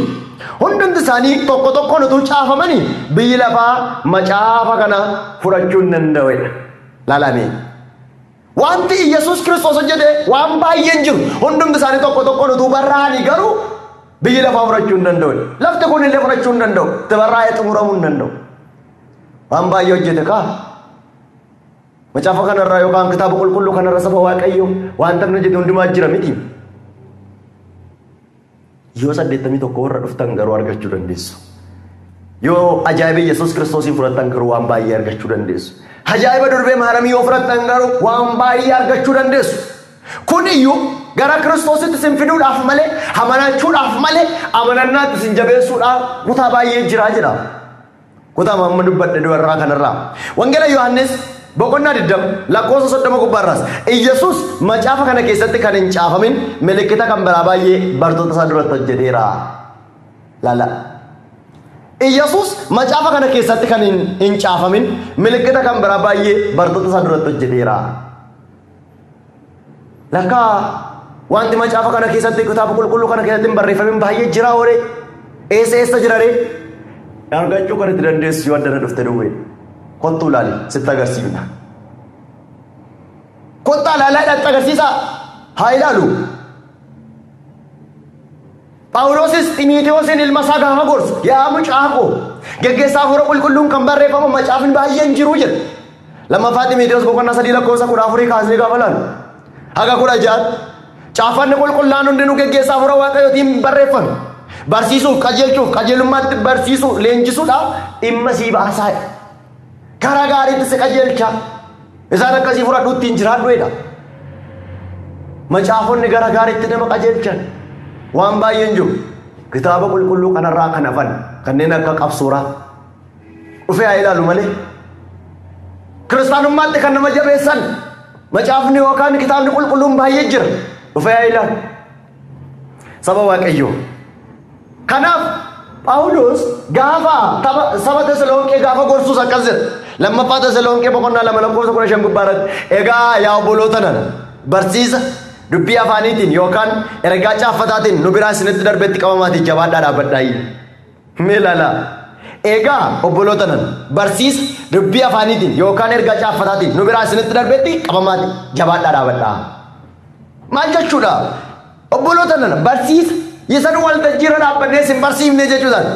[SPEAKER 2] Hundumti isaanii tokko tokkoon utuu caafamanii biyyi lafaa macaafa kana fudhachuu hin danda'edha. Laalamee. Wanti Yesuus Kiristoos hojjete waan baay'een jiru. Hundumti isaanii tokko tokkoon utuu barraa'anii garuu biyyi lafaa fudhachuu hin danda'u. Lafti kun illee fudhachuu hin danda'u. Itti barraa'ee xumuramuu hin danda'u. Waan baay'ee hojjete kaa. Macaafa kanarraa yookaan kitaaba qulqulluu kanarra saba Waaqayyoo wanta inni hojjete hundumaa jira miti. Yoo 81 warra dhuftan garuu argachuu dandeessu. Yoo ajaa'iba Yesuus Kiristoosiin fudhattan garuu waan baay'ee argachuu dandeessu. Ajaa'iba durbee Maariyaam yoo fudhattan garuu waan baay'ee argachuu dandeessu. Kun iyyuu gara Kiristoositti isin fiduudhaaf malee amanachuudhaaf malee amanannaatti isin jabeessuudhaaf kutaa baay'ee jira. Kutaa amma dubbadhe dubarraa kanarraa. Wangeela Yohaannis boqonnaa 20 lakkoofsa 30 gubbaarraas Yesuus macaafa kana keessatti kan hin caafamin milikkita kan biraa baay'ee bartoota isaa duratti hojjeteera. Laala. Yesuus macaafa kana keessatti kan hin caafamin milikkita kan biraa baay'ee bartoota isaa duratti hojjeteera. Lakka wanti macaafa kana keessatti kitaaba qulqulluu kana keessatti hin barreeffamin baay'ee jira hoore. Eessa jira ree? Argachuu kan itti dandeessu yoo addana dhufte duwwee. Kottu laali sitti agarsiifna. Kottaa laalaadhaatti agarsiisa haa ilaalu. Phaawulosis Xiimotewoosin ilma isaa gaafa gorsu yaa mucaa koo geggeessaa hafuura qulqulluun kan barreeffamu macaafni baay'een jiru jedha. Lammaffaa Xiimotewoos boqonnaa 3 lakkoofsa 14 kaasnee gaafa laalu. Haga 16 caafanni qulqullaan hundinuu geggeessaa hafuura Waaqayyootiin barreeffame. Barsiisuuf qajeelchuuf qajeelummaatti barsiisuuf leenjisuudhaaf dhimma sii baasaa. Karaa gaariitti si qajeelcha. Isaan akkasii fudhadhuutti hin jiraadhuedha. Macaafonni gara gaariitti nama qajeelchan waan baay'een jiru. Kitaaba qulqulluu kanarraa kan hafan kanneen akka qabsuuraa dhufee haa ilaalu malee. Kiristaanummaatti kan nama jabeessan macaafni yookaan kitaabni qulqulluun baay'ee jira. Dhufee haa ilaalu. Saba Waaqayyoo. Kanaaf Phaawulos gaafa saba Tesaloniqee gaafa gorsuus akkas jedha. Lammaffaa Tesaloniqee boqonnaa 2 lakkoofsa 15 gubbaarratti egaa yaa obboloota nana barsiisa dubbii afaaniitiin yookaan ergaa caaffataatiin nu biraa isinitti darbetti qabamaatii jabaadhaa dhaabbadhaa. Mee laala Egaa obboloota nan barsiisa dubbii afaaniitiin yookaan ergaa caaffataatiin nu biraa isinitti darbetti qabamaati jabaadhaa dhaabadhaa. Maal jechuudha? Obboloota nan barsiisa yesan waltajjiirra dhaabbannee isin barsiifne jechuudhaan.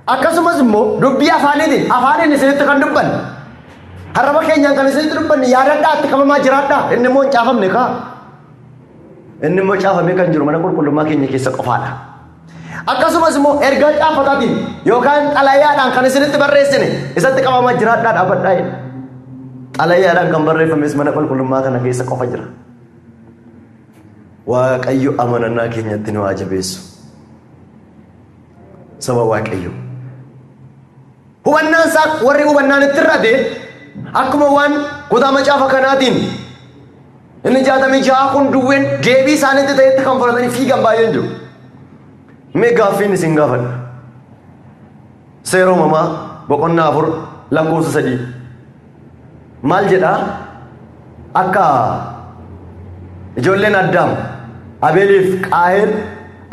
[SPEAKER 2] Akkasumas immoo dubbii afaaniin isinitti kan dubbanne. Harraba keenyaan kan isinitti dubbanne yaadadhaa itti qabamaa jiraadhaa. Inni immoo hin caafamne kaa. Inni immoo caafamee kan jiru mana qulqullummaa keenya keessa qofaadha. Akkasumas immoo ergaa caaffataatiin yookaan xalayaadhaan kan isinitti barreessine isatti qabamaa jiraadhaa dhaabadhaa. Xalayaadhaan kan barreeffames mana qulqullummaa kana keessa qofa jira. Waaqayyo amanannaa keenyatti nu haa jabeessu. Saba Waaqayyo. Hubannaan isaa warri hubannaan itti irrate akkuma waan kutaa macaafa kanaatiin inni 66 kun duwween deebii isaaniitti ta'etti kan fudhatanii fiigan baay'een jiru. Mee gaaffiin isin gaafadha. Seera uumamaa boqonnaa 4 lakkoofsa 3 maal jedhaa? Akka ijoolleen Addaam Abeeliif Qaayil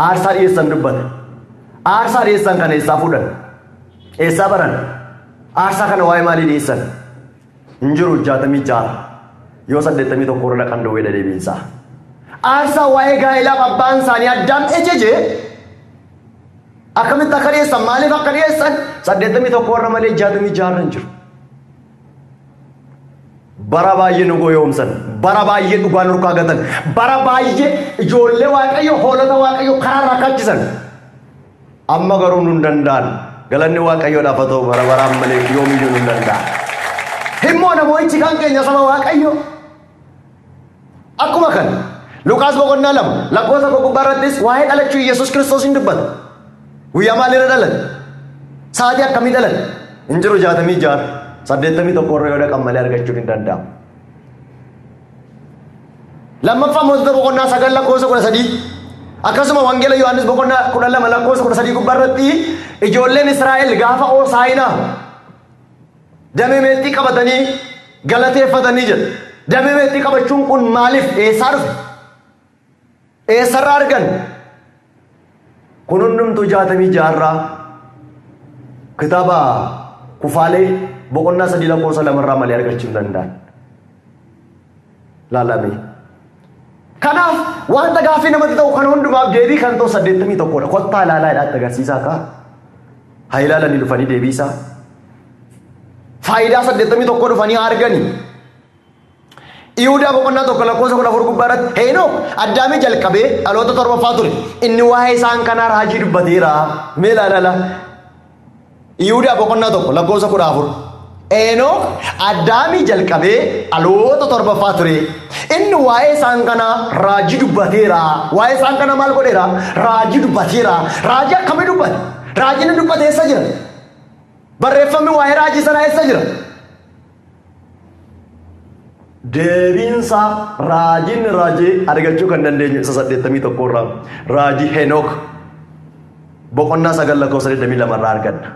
[SPEAKER 2] aarsaa dhiyeessan dubbata. Aarsaa dhiyeessan kana eessaa fuudhan? Eessaa baran? Aarsaa kana waa'ee maalii dhiyeessan? Hin jiru 66 yoo 81 irra dhaqan dhoowweedha deebiinsaa. Aarsaa waa'ee Qaayilaaf abbaan isaanii Addaam ejeje akkamitti akka dhiyeessan maaliif akka dhiyeessan 81 irra malee 66 irra hin jiru. Bara baay'ee nu goyoomsan, bara baay'ee dhugaa nurkaa gatan, bara baay'ee ijoollee Waaqayyo hoolota Waaqayyo karaa rakkachisan. Amma garuu nu hin danda'an. Galanni Waaqayyoodhaaf haa ta'u bara baraan malee yoomiyyuu nu hin danda'an. Himmoo namoonni kan keenya saba Waaqayyo. Akkuma kana Luqaas boqonnaa 2 lakkoofsa 1 irrattis waa'ee dhalachuu Yesuus Kiristoos hin dubbata. Guyyaa maalirra dhalate? Sa'aatii akkamii dhalate? Hin jiru 66 81 irra yoo dhaqan malee argachuun hin danda'amu. Lammaffaa mootota boqonnaa 9 lakkoofsa 13 akkasuma wangeela Yohaannis boqonnaa 12 lakkoofsa 13 gubbaarratti ijoolleen Israa'el gaafa Hoosaayinaa damee meexxii qabatanii galateeffatanii jedha. Damee meexxii qabachuun kun maaliif eessaa dhufe? Eessarraa argan? Kun hundumtuu 66 irraa kitaaba Kufaalee boqonnaa 3 lakkoofsa 2 irraa malee argachuu hin danda'an. Laalame. Kanaaf wanta gaaffii namatti ta'u kan hundumaaf deebii kan ta'u 81dha. Kottaa ilaalaa jedhaatti agarsiisaa kaa. Haa ilaalanii dhufanii deebiisaa. Faayidaa 81 dhufanii arganii. Yihudaa boqonnaa 1 lakkoofsa 14 gubbaarratti Heenok Addaamii jalqabee dhaloota 7ffaa ture. Inni waa'ee isaan kanaa raajii dubbateera. Mee ilaala. Yihudaa boqonnaa 1 lakkoofsa 14. Heenok Addaamii jalqabee dhaloota 7ffaa ture. Inni waa'ee isaan kanaa raajii dubbateera. Waa'ee isaan kanaa maal godheera? Raajii dubbateera. Raajii akkamii dubbate? Raajiin dubbate eessa jira? Barreeffamni waa'ee raajii sanaa eessa jira? Deebiinsa raajiin raajii argachuu kan dandeenyu 81 irraa raajii Heenok boqonnaa 9 lakkoofsa 22 irraa arganna.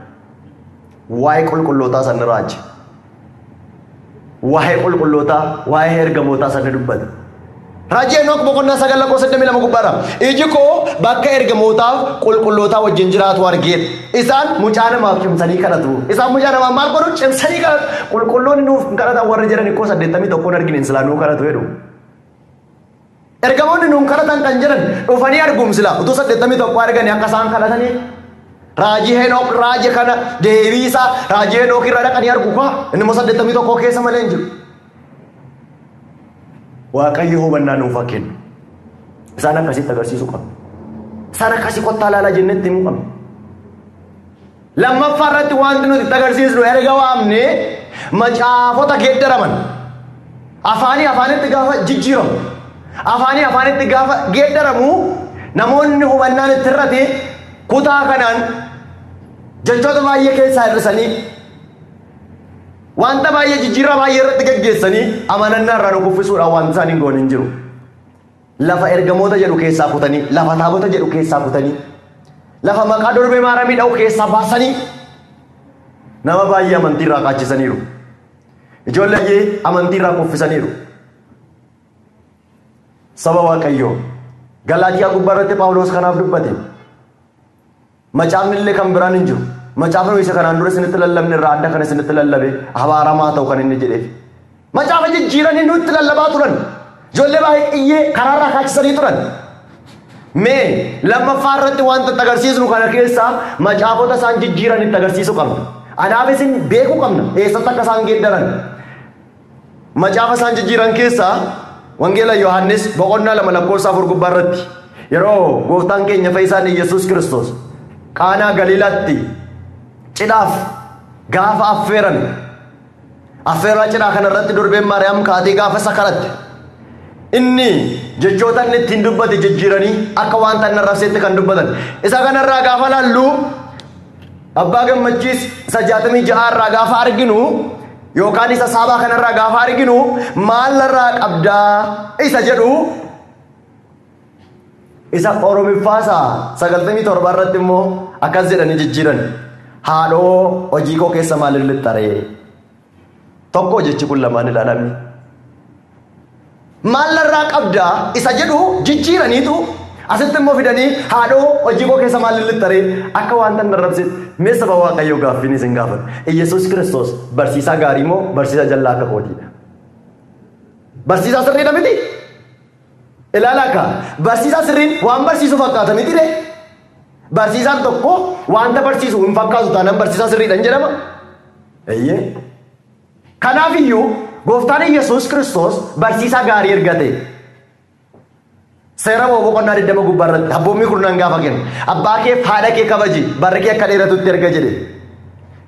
[SPEAKER 2] Waa'ee qulqullootaa sanni raaji. Waa'ee qulqullootaa, waa'ee ergamootaa sanni dubbate. Raajii Heenok boqonnaa 9 lakkoofsa 22 gubbaarra iji koo bakka ergamootaaf qulqullootaa wajjin jiraatu argeera. Isaan mucaa namaaf cimsanii kadhatu. Isaan mucaa namaaf maal godhu? Cimsanii kadhatu. Qulqulloonni nuuf kadhatan warri jiran ikkoo 81 argine silaa nuu kadhatu jedhu. Ergamoonni nuun kadhatan kan jiran dhufanii argumsila utuu 81 arganii akka isaan kadhatanii. Raajii Heenok raajii kana deebiisaa raajii Heenok irra dhaqanii argu kaa inni immoo 81 keessa malee hin jiru. Waaqayyo hubannaa nuuf haa kennu. Isaan akkasitti agarsiisuu qabu. Isaan akkasii kottaa ilaalaa jennetti himuu qabna. Lammaffaa irratti wanti nuti itti agarsiisnu erga waamnee macaafota geeddaraman afaanii afaanitti gaafa jijjiiramu afaanii afaanitti gaafa geeddaramu namoonni hubannaan itti irrate kutaa kanaan jechoota baay'ee keessaa hir'isanii wanta baay'ee jijjiirraa baay'ee irratti gaggeessanii amanannaa irraa nu kuffisuudhaan wanti isaan hin goone hin jiru. Lafa ergamoota jedhu keessaa kutanii, lafa taabota jedhu keessaa kutanii, lafa maqaa durbee maaramii dha'u keessaa baasanii nama baay'ee amantii irraa kaachisaniiru. Ijoollee amantii irraa kuffisaniiru. Saba Waaqayyoo Galaatiyaa gubbaarratti Phaawulos kanaaf dubbate. Macaafni illee kan biraan hin jiru. Macaafa isa kanaan dura isinitti lallabne irraa adda kan isinitti lallabe habaaramaa ta'u kan inni jedheef. Macaafa jijjiiranii nutti lallabaa turan. Ijoollee baay'ee karaarraa kaachisanii turan. Mee lammaffaa irratti wanta agarsiisnu kana keessaa macaafota isaan jijjiiranitti agarsiisuu qabna. Anaaf isin beekuu qabna eessatti akka isaan geeddaran. Macaafa isaan jijjiiran keessaa Wangeela Yohaannis boqonnaa 2 lakkoofsa 4 gubbaa irratti yeroo gooftaan keenya fayyisaan Yesuus Kiristoos Qaanaa Galiilaatti cidhaaf gaafa affeeraa cidhaa kana irratti durbeen Maariyaam kaatee gaafa sakaratte inni jechoota inni ittiin dubbate jijjiiranii akka wanta inni arrabseetti kan dubbatan. Isa kanarraa gaafa laallu Abbaa Gammachiis isa 66 irraa gaafa arginu yookaan isa saabaa kanarraa gaafa arginu maalirraa qabdaa isa jedhu isa Oromiffaasa 97 irratti immoo akkas jedhanii jijjiiran. Haadhoo hojii koo keessa maaliin lixxaree tokko jechi kun lamaan ilaalame. Maalirraa qabdaa isa jedhu jijjiiraniitu asitti immoo fidanii haadhoo hojii koo keessa maaliin lixxaree akka wanta hin arrabsin. Mee saba Waaqayyoo gaaffiin isin gaafadhu. Yesuus Kiristoos barsiisaa gaarii moo barsiisaa jallaa akka kootiidha? Barsiisaa sirriidha miti? Ilaalaa akka barsiisaa sirriin waan barsiisu fakkaata miti dee? Barsiisaan tokko wanta barsiisu hin fakkaatu taanaan barsiisaa sirriidha hin jedhama? Eeyyee. Kanaaf iyyuu gooftaan Yesuus Kiristoos barsiisaa gaarii ergate. Seera boqonnaa 20 gubbaa irratti abboommii kurnan gaafa kennu abbaa kee haadha kee kabaji barri kee akka dheeratutti erga jedhe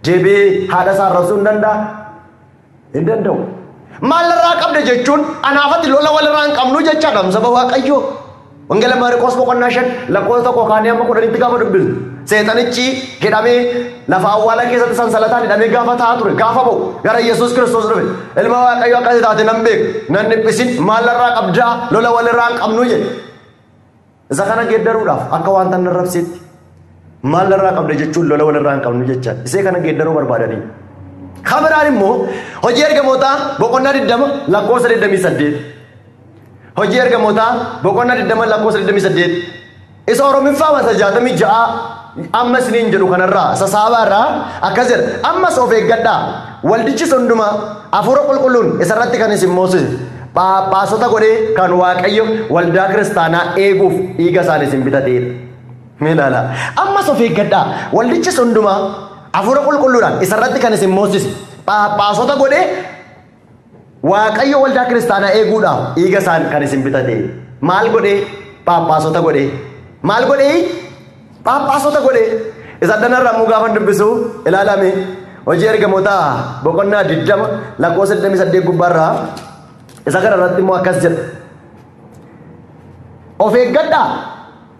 [SPEAKER 2] deebi'ee haadha isaa arrabsuu hin danda'a? Hin danda'u. Maalirraa qabda jechuun anaafatti lola walirraa hin qabnu jechaadha saba Waaqayyoo. Wangeela Maariqoos boqonnaa 5 lakkoofsa 1 kaanii hamma 10tti gaafa dubbisu seexanichi hidhamee lafa awwaala keessatti sansalataan hidhamee gaafa taa'aa ture gaafa ba'u gara Yesuus Kiristoos dhufe ilma Waaqayyoo akkasii taate nan beeku nan dhiphisin maalirraa qabdaa lola walirraa hin qabnu jedhe. Isa kana geeddaruudhaaf akka wanta hin arrabseetti maalirraa qabda jechuun lola walirraa hin qabnu jechaadha. Isee kana geeddaruu barbaadanii. Kabiraan immoo hojii ergamootaa boqonnaa 20 lakkoofsa 28. Hojii ergamootaa boqonnaa 20 lakkoofsa 28. Isa Oromiffaa mata 66 amma isiniin jedhu kanarraa isa saabaarraa akkas jedha. Ammas of eeggadhaa waldichi hundumaa hafuura qulqulluun isarratti kan isin moosise. Phaaphaasota godhee kan Waaqayyo waldaa kiristaanaa eeguuf dhiiga isaanii isin bitateedha. Meelaala. Ammas of eeggadhaa waldichi hundumaa hafuura qulqulluudhaan isarratti kan isin moosise. Phaaphaasota godhee Waaqayyo waldaa kiristaanaa eeguudhaaf dhiiga isaanii kan isin bitateedha. Maal godhee? Phaaphaasota godhee. Maal godhee? Phaaphaasota godhee. Isa danarraa immoo gaafa dubbisu ilaalame hojii ergamootaa boqonnaa 20 lakkoofsa 28 gubbaarraa isa kana irratti immoo akkas jedha. Of eeggadhaa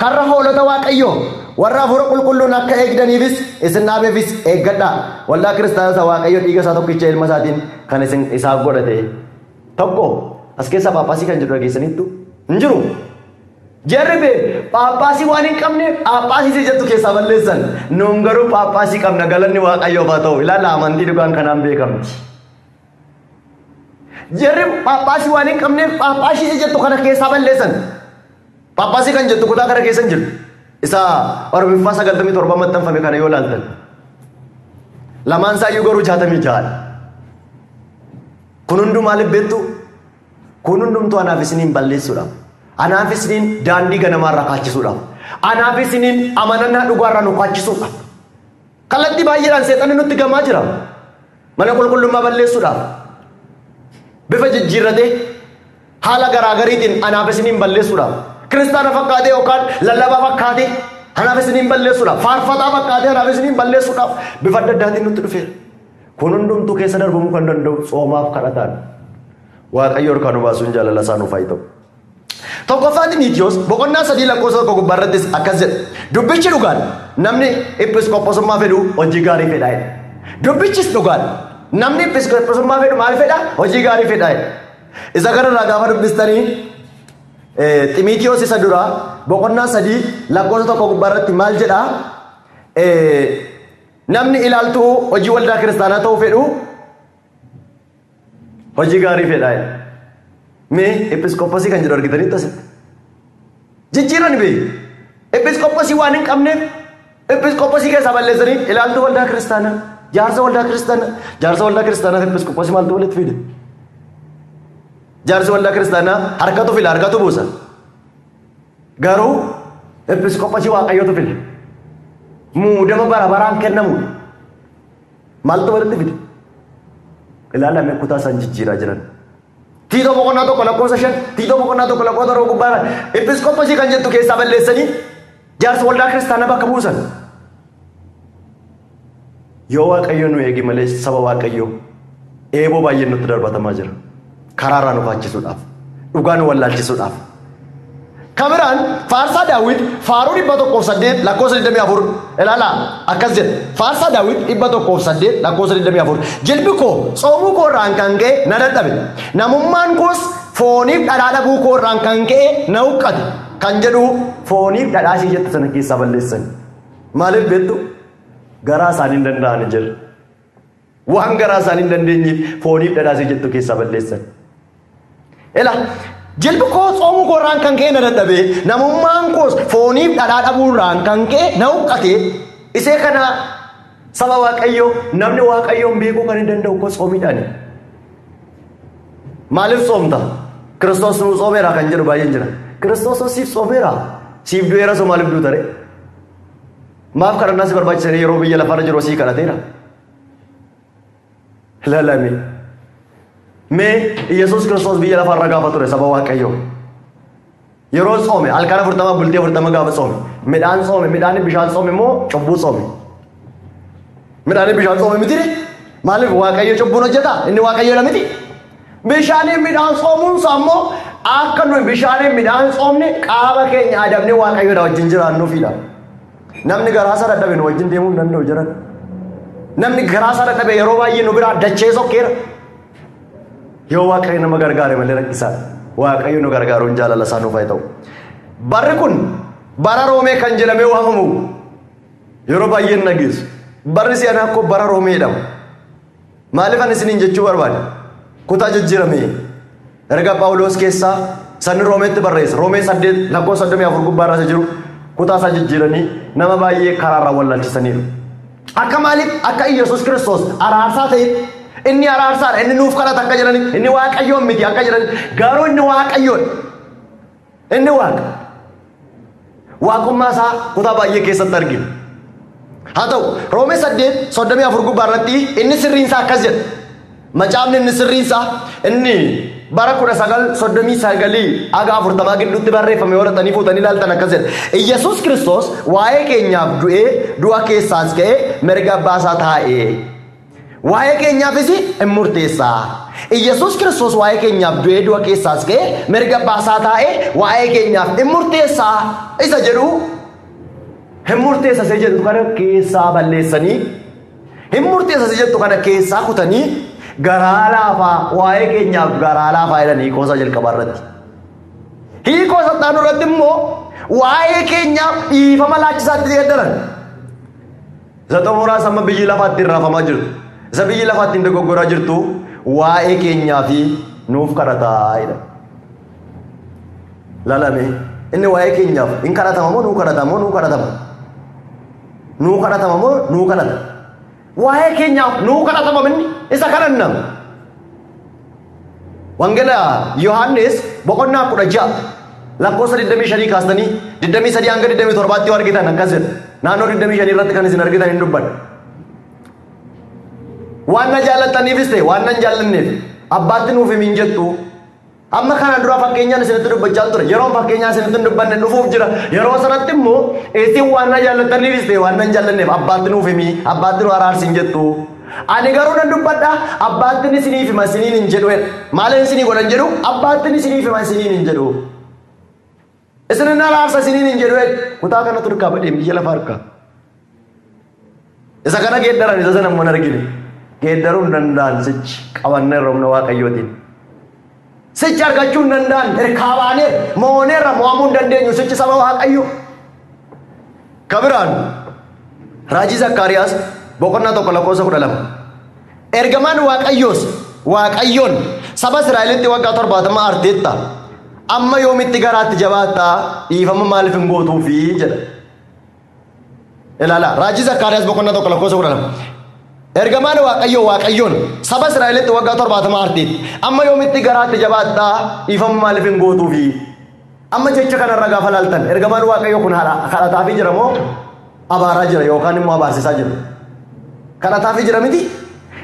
[SPEAKER 2] karra hoolota Waaqayyoo warra hafuura qulqulluun akka eegdaniifis isin dhaabeefis eeggadhaa. Waldaa kiristaanaa Waaqayyo dhiiga isaa tokkicha ilma isaatiin kan isin isaaf godhate. Tokko as keessa Phaaphaasii kan jedhu dhageessaniittu hin jiru. Jarribe Phaaphaasii waan hin qabne Phaaphaasii jettu keessaa balleessan. Nuun garuu Phaaphaasii qabna galanni Waaqayyoof haa ta'u. Ilaala amantii dhugaan kanaan beekamti. Jarri Phaaphaasii waan hin qabneef Phaaphaasii jettu kana keessaa balleessan. Phaaphaasii kan jettu kutaa kana keessa hin jiru. Isa Oromiffaa 97 maxxanfame kana yoo laaltan. Lamaan isaayyuu garuu 66. Kun hunduu maaliif beektu? Kun hundumtuu anaaf isiniin balleessuudhaaf. Anaaf isiniin daandii ganamaarraa kaachisuudhaaf. Anaaf isiniin amanannaa dhugaarraa nu kaachisuudhaaf. Kallattii baay'eedhaan seexanni nutti gamaa jira. Mana qulqullummaa balleessuudhaaf. Bifa jijjiirratee haala garaagariitiin anaaf isiniin balleessuudhaaf. Kiristaana fakkaatee yookaan lallabaa fakkaatee anaaf isiniin balleessuudhaaf. Faarfataa fakkaatee anaaf isiniin balleessuudhaaf bifa adda addaatiin nutti dhufeera. Kun hundumtuu keessa darbamuu kan danda'u soomaaf kadhataan. Waaqayyo harkaa nu baasuun jaalala isaa nuuf haa ta'u. Tokkoffaa Xiimotewos boqonnaa 3 lakkoofsa 1 gubbaa irrattis akkas jedha. Dubbichi dhugaan namni episkooposummaa fedhu hojii gaarii fedha. Dubbichis dhugaan namni episkooposummaa fedhu maal fedha? Hojii gaarii fedha. Isa kanarraa gaafa dubbistanii Xiimotewos isa duraa boqonnaa 3 lakkoofsa 1 gubbaa irratti maal jedha? Namni ilaaltuu hojii waldaa kiristaanaa ta'uu fedhu hojii gaarii fedha. Mee episkooposii kan jedhu argitanitti asitti. Jijjiiran bee episkooposii waan hin qabneef Episkooposii keessa balleessanii ilaaltuu waldaa kiristaanaa. Jaarsa waldaa kiristaanaa episkooposii maaltu walitti fide? Jaarsi waldaa kiristaanaa harkatu fila harkatu buusa. Garuu episkooposii waaqayyootu fila. Muudama bara baraan kennamu. Maaltu walitti fide? Ilaalame kutaa isaan jijjiiraa jiran. Tiitoo boqonnaa tokko lakkoofsa 5, Tiitoo boqonnaa tokko lakkoofsa 1 gubbaadha. Episkooposii kan jettu keessaa balleessanii jaarsa waldaa kiristaanaa bakka buusan. Yoo waaqayyo nu eegi malee saba waaqayyo eeboo baay'een nutti darbatamaa jira. Karaarraa nu kaachisuudhaaf, dhugaa nu wallaalchisuudhaaf. Kabiraan faarsaa Daawit faaruu 108 lakkoofsa 24 ilaala akkas jedha. Faarsaa Daawit 108 lakkoofsa 24 jilbi koo soomuu koo irraan kan ka'e na dadhabe. Namummaan koos fooniif dhadhaa dhabuu koo irraan kan ka'e na huqqate. Kan jedhu fooniif dhadhaa ishee jette sana keessaa balleessan. Maaliif beektu? Garaa isaanii hin danda'an jira. Waan garaa isaanii hin dandeenyeef fooniif dhadhaa ishee jettu keessaa balleessan. Jilbi koo soomuu koo irraan kan ka'e na dadhabe. Namummaan koos fooniif dhadhaa dhabuu irraan kan ka'e na huqqate. Isee kana saba waaqayyoo namni waaqayyoon beekuu kan hin danda'u koo soomiidhaani. Maaliif soomta? Kiristoos nu soomeera kan jedhu baay'een jira. Kiristoos siif soomeera. Siif du'eera soo maaliif duutare? Maaf kadhannaa si barbaachisanii yeroo biyya lafarra jiru asii kadhateera. Ilaalame. Mee Yesuus Kiristoos biyya lafarra gaafa ture saba waaqayyoo. Yeroo soome halkan 40 bultee 40 gaafa soome. Midhaan bishaan soome immoo cubbuu soome. Midhaan bishaan soome miti maaliif waaqayyo cubbuun hojjeta? Inni waaqayyoodha miti. Bishaan midhaan soomuun immoo akka nuyi bishaan midhaan soomne qaama keenya adabne waaqayyoodha wajjin jiraannuufidha. Namni garaa isaa dadhabe nu wajjin deemuu hin danda'u jiran. Namni garaa isaa dadhabe yeroo baay'ee nu biraa dachee sokkeera. Yoo waaqayyo nama gargaare malee rakkisaadha. Waaqayyo nu gargaaruun jaalala isaa nuuf haa ta'u. Barri kun bara Roomee kan jedhamee waamamu yeroo baay'ee nageessu. Barri si'anaa akkoo bara Roomee jedhama. Maaliif ani isiniin jechuu barbaade? Kutaa jijjiiramee erga Phaawulos keessaa sanni Roomeetti barreessa. Roomee 8 lakkoofsa 34 gubbaarra isa jiru kutaa isaa jijjiiranii nama baay'ee karaarraa wallaalchisaniiru. Akka maaliif akka Yesuus Kiristoos araarsaa ta'e inni araarsaadha inni nuuf kadhata akka jedhani inni waaqayyoon miti akka jedhani garuu inni waaqayyoodha. Inni waaqummaa isaa kutaa baay'ee keessatti argina. Haa ta'u Roomee 8:34 gubbaarratti inni sirriinsaa akkas jedha. Macaafni inni sirriinsaa inni bara 1939 aga 40 gidduutti barreeffame horatanii fuutanii ilaaltan akkas jedha. Yesuus Kiristoos waa'ee keenyaaf du'ee du'a keessaas ka'ee mirga abbaa isaa taa'ee. Waa'ee keenyaafis hin murteessaa. Yesuus Kiristoos waa'ee keenyaaf du'ee du'a keessaas ka'ee mirga abbaa isaa taa'ee waa'ee keenyaaf hin murteessaa. Isa jedhu hin murteessa isa jedhu kana keessaa balleessanii hin murteessa isa jettu kana keessaa kutanii garaa laafaa waa'ee keenyaaf garaa laafaa jedhanii hiikoosaa jalqabaa irratti. Hiikoosa ta'an irratti immoo waa'ee keenyaaf dhiifama laachisaatti jedhan. Isa xumuraa sama biyyi lafaatti hin raafamaa jirtu. Isa biyyi lafaatti hin dogoggoraa jirtu waa'ee keenyaaf nuuf kadhataa jedha. Laalame inni waa'ee keenyaaf hin kadhatama moo nuu kadhatama moo nuu kadhatama? Nuu kadhatama moo nuu kadhatama? Waa'ee keenyaaf nuu kadhatama minni isa kadhannam. Wangeela Yohaannis boqonnaa 16 lakkoofsa 25 kaastanii 23 hanga 27 yoo argitan akkas jedha. Naannoo 25 irratti kan isin argitan hin dubbadha. Waan na jaallattaniifis ta'e waan nan jaallanneef abbaatti nuuf himin jettu. Amma kana dura fakkeenyaan isinitti dubbachaa ture. Yeroo fakkeenyaa isinitti dubbanne dhufuuf jira. Yeroo sanatti immoo isin waan na jaallattaniifis ta'e waan nan jaallanneef abbaatti nuuf himi abbaatti nu araarsin jettu. Ani garuu nan dubbadha abbaatti isiniif hima isiniin hin jedhu. Maaliin isinii godhan jedhu abbaatti isiniif hima isiniin hin jedhu. Isinin araarsa isiniin hin jedhu. Kutaa kanatti durkaa badheen biyya lafa harkaa. Isa kana geeddaran isa sana immoo argine. Geeddaruu hin danda'an sichi qabannee roobna waaqayyootiin. Sichi argachuu hin danda'an hirkaabaaneer mooneerra mo'amuu hin dandeenyu sichi saba waaqayyoo. Kabiraan raajii Zakkaariyaas boqonnaa 1 lakkoofsa 12. Ergamaan waaqayyoon saba Israa'elitti waggaa 70 arteetta. Amma yoomitti garaatti jabaattaa dhiifama maaliif hin gootuufi jedha. ilaala raajii Zakkaariyaas boqonnaa tokko lakkoofsa 12 ergamaan waaqayyoon saba Israa'elitti waggaa 70 arteetti amma yoomitti garaatti jabaadhaa dhiifama maaliif hin gootuufi amma jecha kanarra gaafa laaltan ergamaan waaqayyoo kun kadhataafii jira moo abaaraa jira yookaan immoo abaarsisaa jira kadhataafii jira miti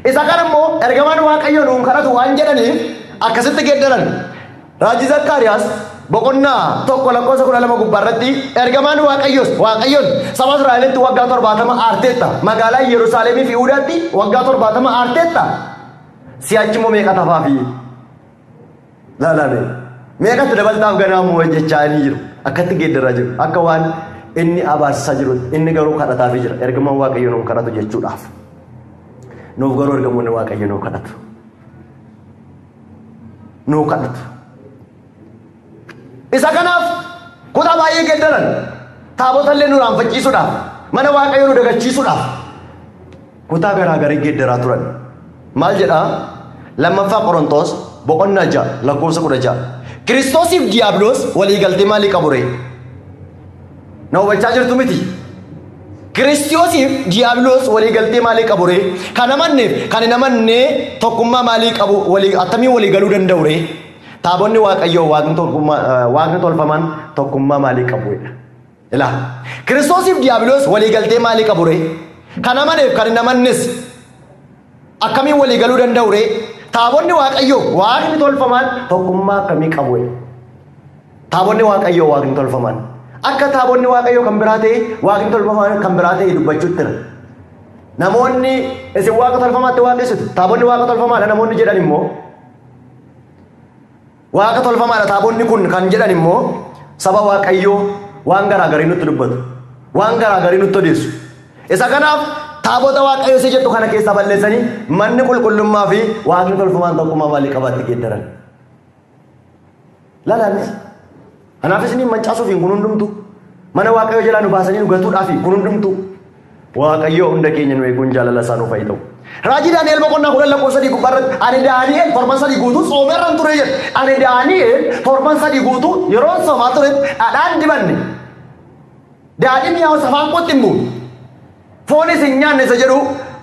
[SPEAKER 2] isa kan immoo ergamaan waaqayyoo nuun kadhatu waan jedhaniif akkasitti geeddaran raajii Zakkaariyaas boqonnaa tokko lakkoofsa 12 gubbaarratti ergamaan waaqayyoon saba Israa'elitti waggaa 70 aarteetta magaalaa Yerusaalemii fi Yihuudaatti waggaa 70 aarteetta si'achi immoo meeqa tafaafi laalame meeqatti dabaltaaf ganaamu jechaa ni jiru akkatti geeddaraa jiru akka waan inni abaarsisaa jiru inni garuu kadhataafii jira ergamaan waaqayyoo nuun kadhatu jechuudhaaf nuuf garuu ergamoonni waaqayyoo nuuf kadhatu nuuf kadhatu isa kanaaf kutaa baay'ee geeddaran taabota illee nu raanfachiisuudhaaf mana waaqayyoo nu dagachiisuudhaaf kutaa garaagarii geeddaraa turan maal jedhaa lammaffaa Qorontos boqonnaa 6 lakkoofsa 16 Kiristoosiif diiyaabiloos waliigaltee maalii qabu ree na hubachaa jirtu miti Kiristoosiif diiyaabiloos waliigaltee maalii qabu ree kan amanneef kan hin amanne tokkummaa maalii qabu attamiin walii galuu danda'u ree taabonni waaqayyoo waaqni tolfamaan tokkummaa maalii qabuudha ilaa Kiristoosiif diiyaabiloos waliigaltee maalii qabu ree kan amaneef kan hin amannes akkamiin walii galuu danda'u ree taabonni waaqayyoo waaqni tolfamaan tokkummaa akkamii qabuudha taabonni waaqayyoo waaqni tolfamaan akka taabonni waaqayyoo kan biraa ta'e waaqni tolfamaan kan biraa ta'e dubbachuutti jira namoonni isin waaqa tolfamaatti waaqessitu taabonni waaqa tolfamaadha namoonni jedhan immoo waaqa tolfamaadha taabonni kun kan jedhan immoo saba waaqayyoo waan garaagarii nutti dubbatu waan garaagarii nutti odeessu isa kanaaf taabota waaqayyoo isa jettu kana keessaa balleessanii manni qulqullummaa fi waaqni tolfamaan tokkummaa maalii qabaatti geeddaran laalaanis kanaaf isin mancaasuuf hin kun hundumtu mana waaqayyoo jalaa nu baasanii nu gatuudhaaf kun hundumtu waaqayyoo hunda keenya nu eeguun jaalala isaa nuuf haa ta'u raajii Daani'el boqonnaa 10 lakkoofsa 3 gubbaarratti ani Daani'el torban 3 guutuu soomerran ture jedhe ani Daani'el torban 3 guutuu yeroo soomaa ture dhadhaan dibanne daadhiin yaa'u safaan qotti hin buune foonis hin nyaanne isa jedhu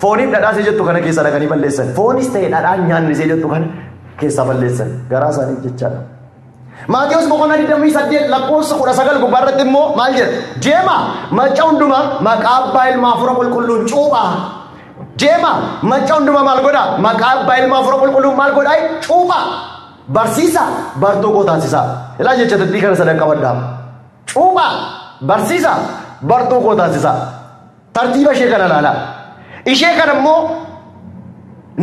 [SPEAKER 2] fooniif dhadhaa isa jettu kana keessa dhaqanii balleessan foonis ta'e dhadhaan nyaanne isa jettu kana keessa balleessan garaa isaanii jechaadha Maatiyos boqonnaa 28 lakkoofsa 19 gubbaarratti immoo maal jedha deema macca hundumaa maqaa abbaa ilmaa hafuura qulqulluun cuuphaa deema macca hundumaa maal godhaa maqaa abbaa ilmaa hafuura qulqulluun maal godhaa cuuphaa barsiisa bartuu koo taasisaa ilaa jecha tattii kana sadan qabadhaa cuuphaa barsiisa bartuu koo taasisaa tartiiba ishee kana ilaalaa ishee kana immoo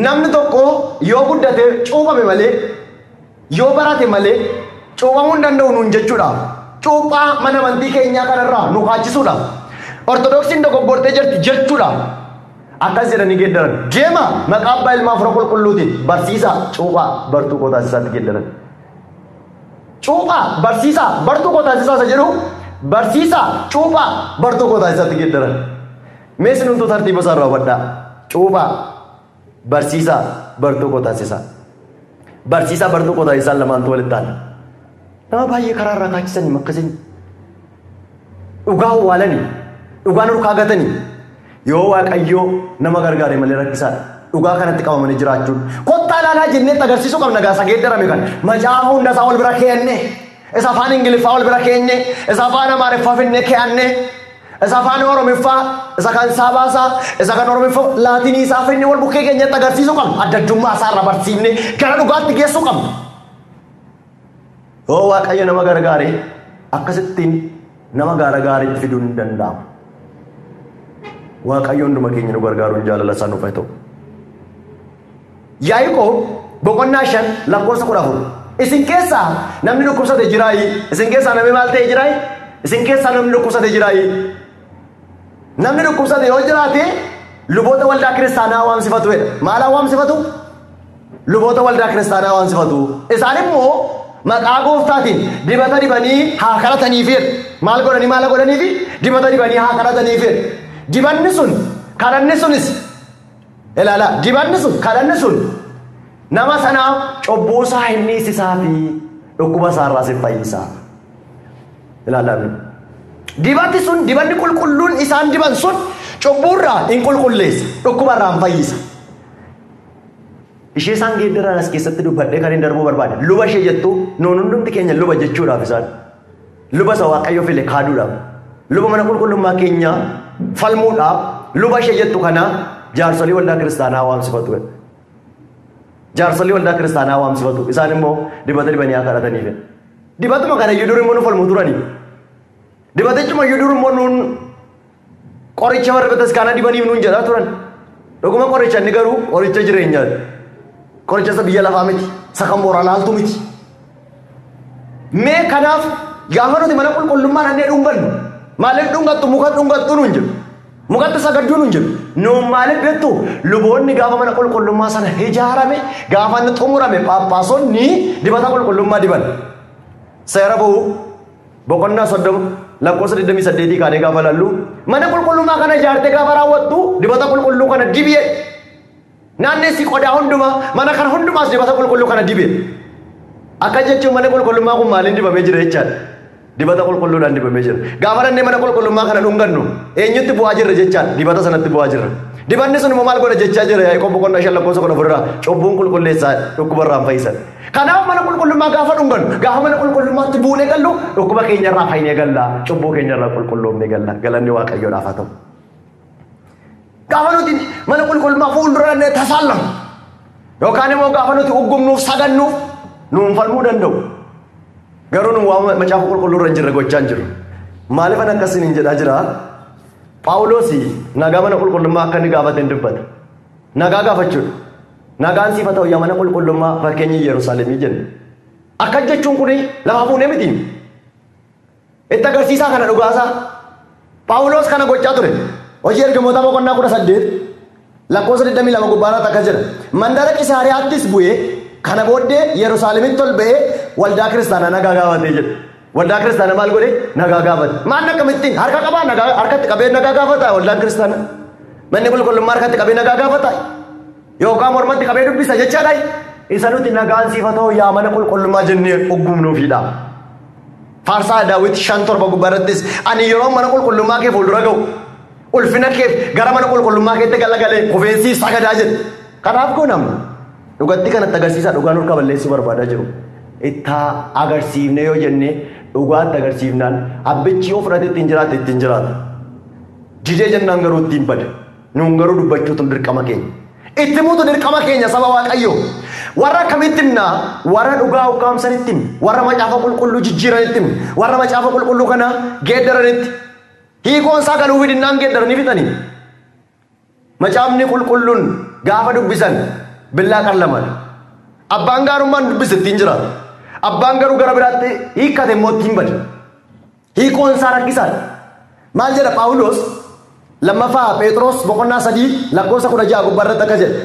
[SPEAKER 2] namni tokko yoo guddate cuuphame malee yoo barate malee cuuphamuu hin danda'u nuun jechuudhaaf cuuphaa mana amantii keenyaa kanarraa nu kaachisuudhaaf ortodoksiin dogoggortee jirti jechuudhaaf akkas jedhanii geeddaran deema maqaa abbaa ilmaa hafuura qulqulluutiin barsiisaa cuuphaa bartuu koo taasisaatti geeddaran cuuphaa barsiisaa bartuu koo taasisaa isa jedhu barsiisaa cuuphaa bartuu koo taasisaatti geeddaran mee sinumtuu tartiiba isaa irraa hubadhaa cuuphaa barsiisaa bartuu koo taasisaa barsiisaa bartuu koo taasisaa lamaantu walitti aana nama baay'ee karaa irraa kaachisanii makkasini dhugaa owwaalanii dhugaan urkaa gatanii yoo waaqayyoo nama gargaare malee rakkisaadha dhugaa kanatti qabamanii jiraachuun kottaa ilaalaa jennee agarsiisuu qabna gaasa geeddarame kan macaafa hunda isaa wal bira keenne isa afaan ingiliffaa wal bira keenne isa afaan amaariffaa finnee ke'anne isa afaan oromiffaa isa kan saabaasaa isa kan oromiffaa laatinii isaa finnee wal bukkee keenyatti agarsiisuu qabna adda addummaa isaa irra barsiifne gara dhugaatti geessuu qabna yoo waaqayyo nama gargaare akkasittiin nama gaariitti fiduun hin danda'amu waaqayyo hunduma keenya nu gargaaruun jaalala isaa nuuf haa ta'u Yaaqoob boqonnaa 5 lakkoofsa 14 isin keessaa namni dhukkubsate jiraayi isin keessaa namni maal ta'e jiraayi isin keessaa namni dhukkubsate jiraayi namni dhukkubsate yoo jiraate luboota waldaa kiristaanaa waamsifatu jedha maal waamsifatu luboota waldaa kiristaanaa waamsifatu isaan immoo maqaa gooftaatiin dibata dibanii haa kadhataniif maal godhaniif dibata dibanii haa kadhataniif dibanni sun kadhanni sunis ilaala dibanni sun kadhanni sun nama sanaaf cubbuu isaa hin dhiisisaa fi dhukkuba isaa irraa si fayyisa ilaala Dibati sun dibanni qulqulluun isaan diban sun cubburraa hin qulqulleessa dhukkubarraa hin fayyisa. Ishee isaan geeddaraan as keessatti dubbadhee kan hin darbuu barbaade luba ishee jettu nuun hundumti keenya luba jechuudhaaf isaan luba isa Waaqayyo file kaaduudhaaf luba mana qulqullummaa keenya falmuudhaaf luba ishee jettu kana jaarsolii waldaa kiristaanaa waamsifatu. Jaarsolii waldaa kiristaanaa waamsifatu isaan immoo dibata dibanii akka kadhataniif. Dibatuma kana iyyuu dur immoo nu falmu turanii. Dibatichuma iyyuu dur immoo nuun qoricha warra bataskaanaa dibaniif nuun jedhaa turan. Dhuguma qoricha inni garuu qoricha jireenyaati. Qoricha isa biyya lafaa miti. Isa kan mooraalaaltu miti. Mee kanaaf gaafa nuti mana qulqullummaa dhannee dhungannu maaliif dhungattu muka dhungattu nuun jedhu. Mukatti sagadduu nuun jedhu. Nuun maaliif beektu luboonni gaafa mana qulqullummaa sana ijaarame gaafa inni xumurame phaaphaasonni dibata qulqullummaa diban. Seera ba'uu boqonnaa 30 lakkoofsa 28 kaanee gaafa lallu mana qulqullummaa kana ijaartee gaafa raawwattu dibata qulqulluu kana dibee naannessi qodaa hundumaa mana kana hundumaas dibata qulqulluu kana dibee akka jechuun mana qulqullummaa kun maaliin dibamee jira jechaadha. Dibata qulqulluudhaan dibamee jira. Gaafa dhannee mana qulqullummaa kana dhungannu eenyutti bu'aa jirra jechaadha dibata sanatti bu'aa jirra. Dibanni sun immoo maal godha jechaa jira Yaaqoob boqonnaa 5 lakkoofsa 14 cubbuun qulqulleessaa dhukkubarraa hin fayyisan. Kanaaf mana qulqullummaa gaafa dhungannu gaafa mana qulqullummaatti buunee gallu dhukkuba keenyarraa fayyinee galla cubbuu keenyarraa qulqulloomnee galla galanni Waaqayyoodhaaf haa ta'u. Gaafa nuti mana qulqullummaa fuulduraan tasaallamu yookaan immoo gaafa nuti uggumnuuf sagannuuf nuun falmuu danda'u. Garuu nu waan macaafa qulqulluurra hin jirre gochaa hin jiru. Maaliif an akkasiin jedhaa jira? Phaawulos nagaa mana qulqullummaa akka inni gaafate hin dubbata. Nagaa gaafachuudha. Nagaan siif haa ta'u yaa mana qulqullummaa fakkeenyi Yerusaalemii jenna. Akka jechuun kun lafa fuunee miti. Itti agarsiisaa kana dhugaasaa. Phaawulos kana gochaa ture. Hojii ergamoota boqonnaa 18 lakkoofsa 22 gubbaarratti akkas jedha. Mandara Qisaariyaattis bu'ee kana booddee Yerusaalemitti ol ba'ee waldaa kiristaanaa nagaa gaafatee jedha. Waldaa kiristaanaa maal godhe? Nagaa gaafate. Maal akkamittiin harka qabaa nagaa harkatti qabee nagaa gaafata waldaan kiristaanaa. Manni qulqullummaa harkatti qabee nagaa gaafata. Yookaan mormatti qabee dubbisa jechaadha. Isa nuti nagaan siif haa ta'u yaa mana qulqullummaa jennee uggumnuufidha. Faarsaa Daawit 5:7 gubbaarrattis ani yeroo mana qulqullummaa kee fuuldura ga'u ulfina kee gara mana qulqullummaa keetti galagalee kufeensi sagadaa jedhe. Kanaaf goonamna. Dhugatti kanatti agarsiisaa dhugaan urka balleessuu barbaadaa jiru. Itti agarsiifne yoo jenne dhugaatti agarsiifnaan abbichi yoo fudhate ittiin jiraate ittiin jiraata. Didee jennaan garuu ittiin bada. Nuun garuu dubbachuutu dirqama keenya. Itti muutu dirqama keenya saba Waaqayyoo. Warra akkamitti himnaa? Warra dhugaa ukkaamsanitti himna. Warra macaafa qulqulluu jijjiiranitti himna. Warra macaafa qulqulluu kana geeddaranitti. Hiikoon isaa galuu fidinnaan geeddaranii fixanii. Macaafni qulqulluun gaafa dubbisan billaa qallamadha. Abbaan gaarummaan dubbise ittiin jiraata. Abbaan garuu gara biraatti hiikkate immoo ittiin bada. Hiikoon isaa rakkisaadha. Maal jedha Phaawulos? Lammaffaa Phexros boqonnaa 3 lakkoofsa 16 gubbaarratti akka jedha.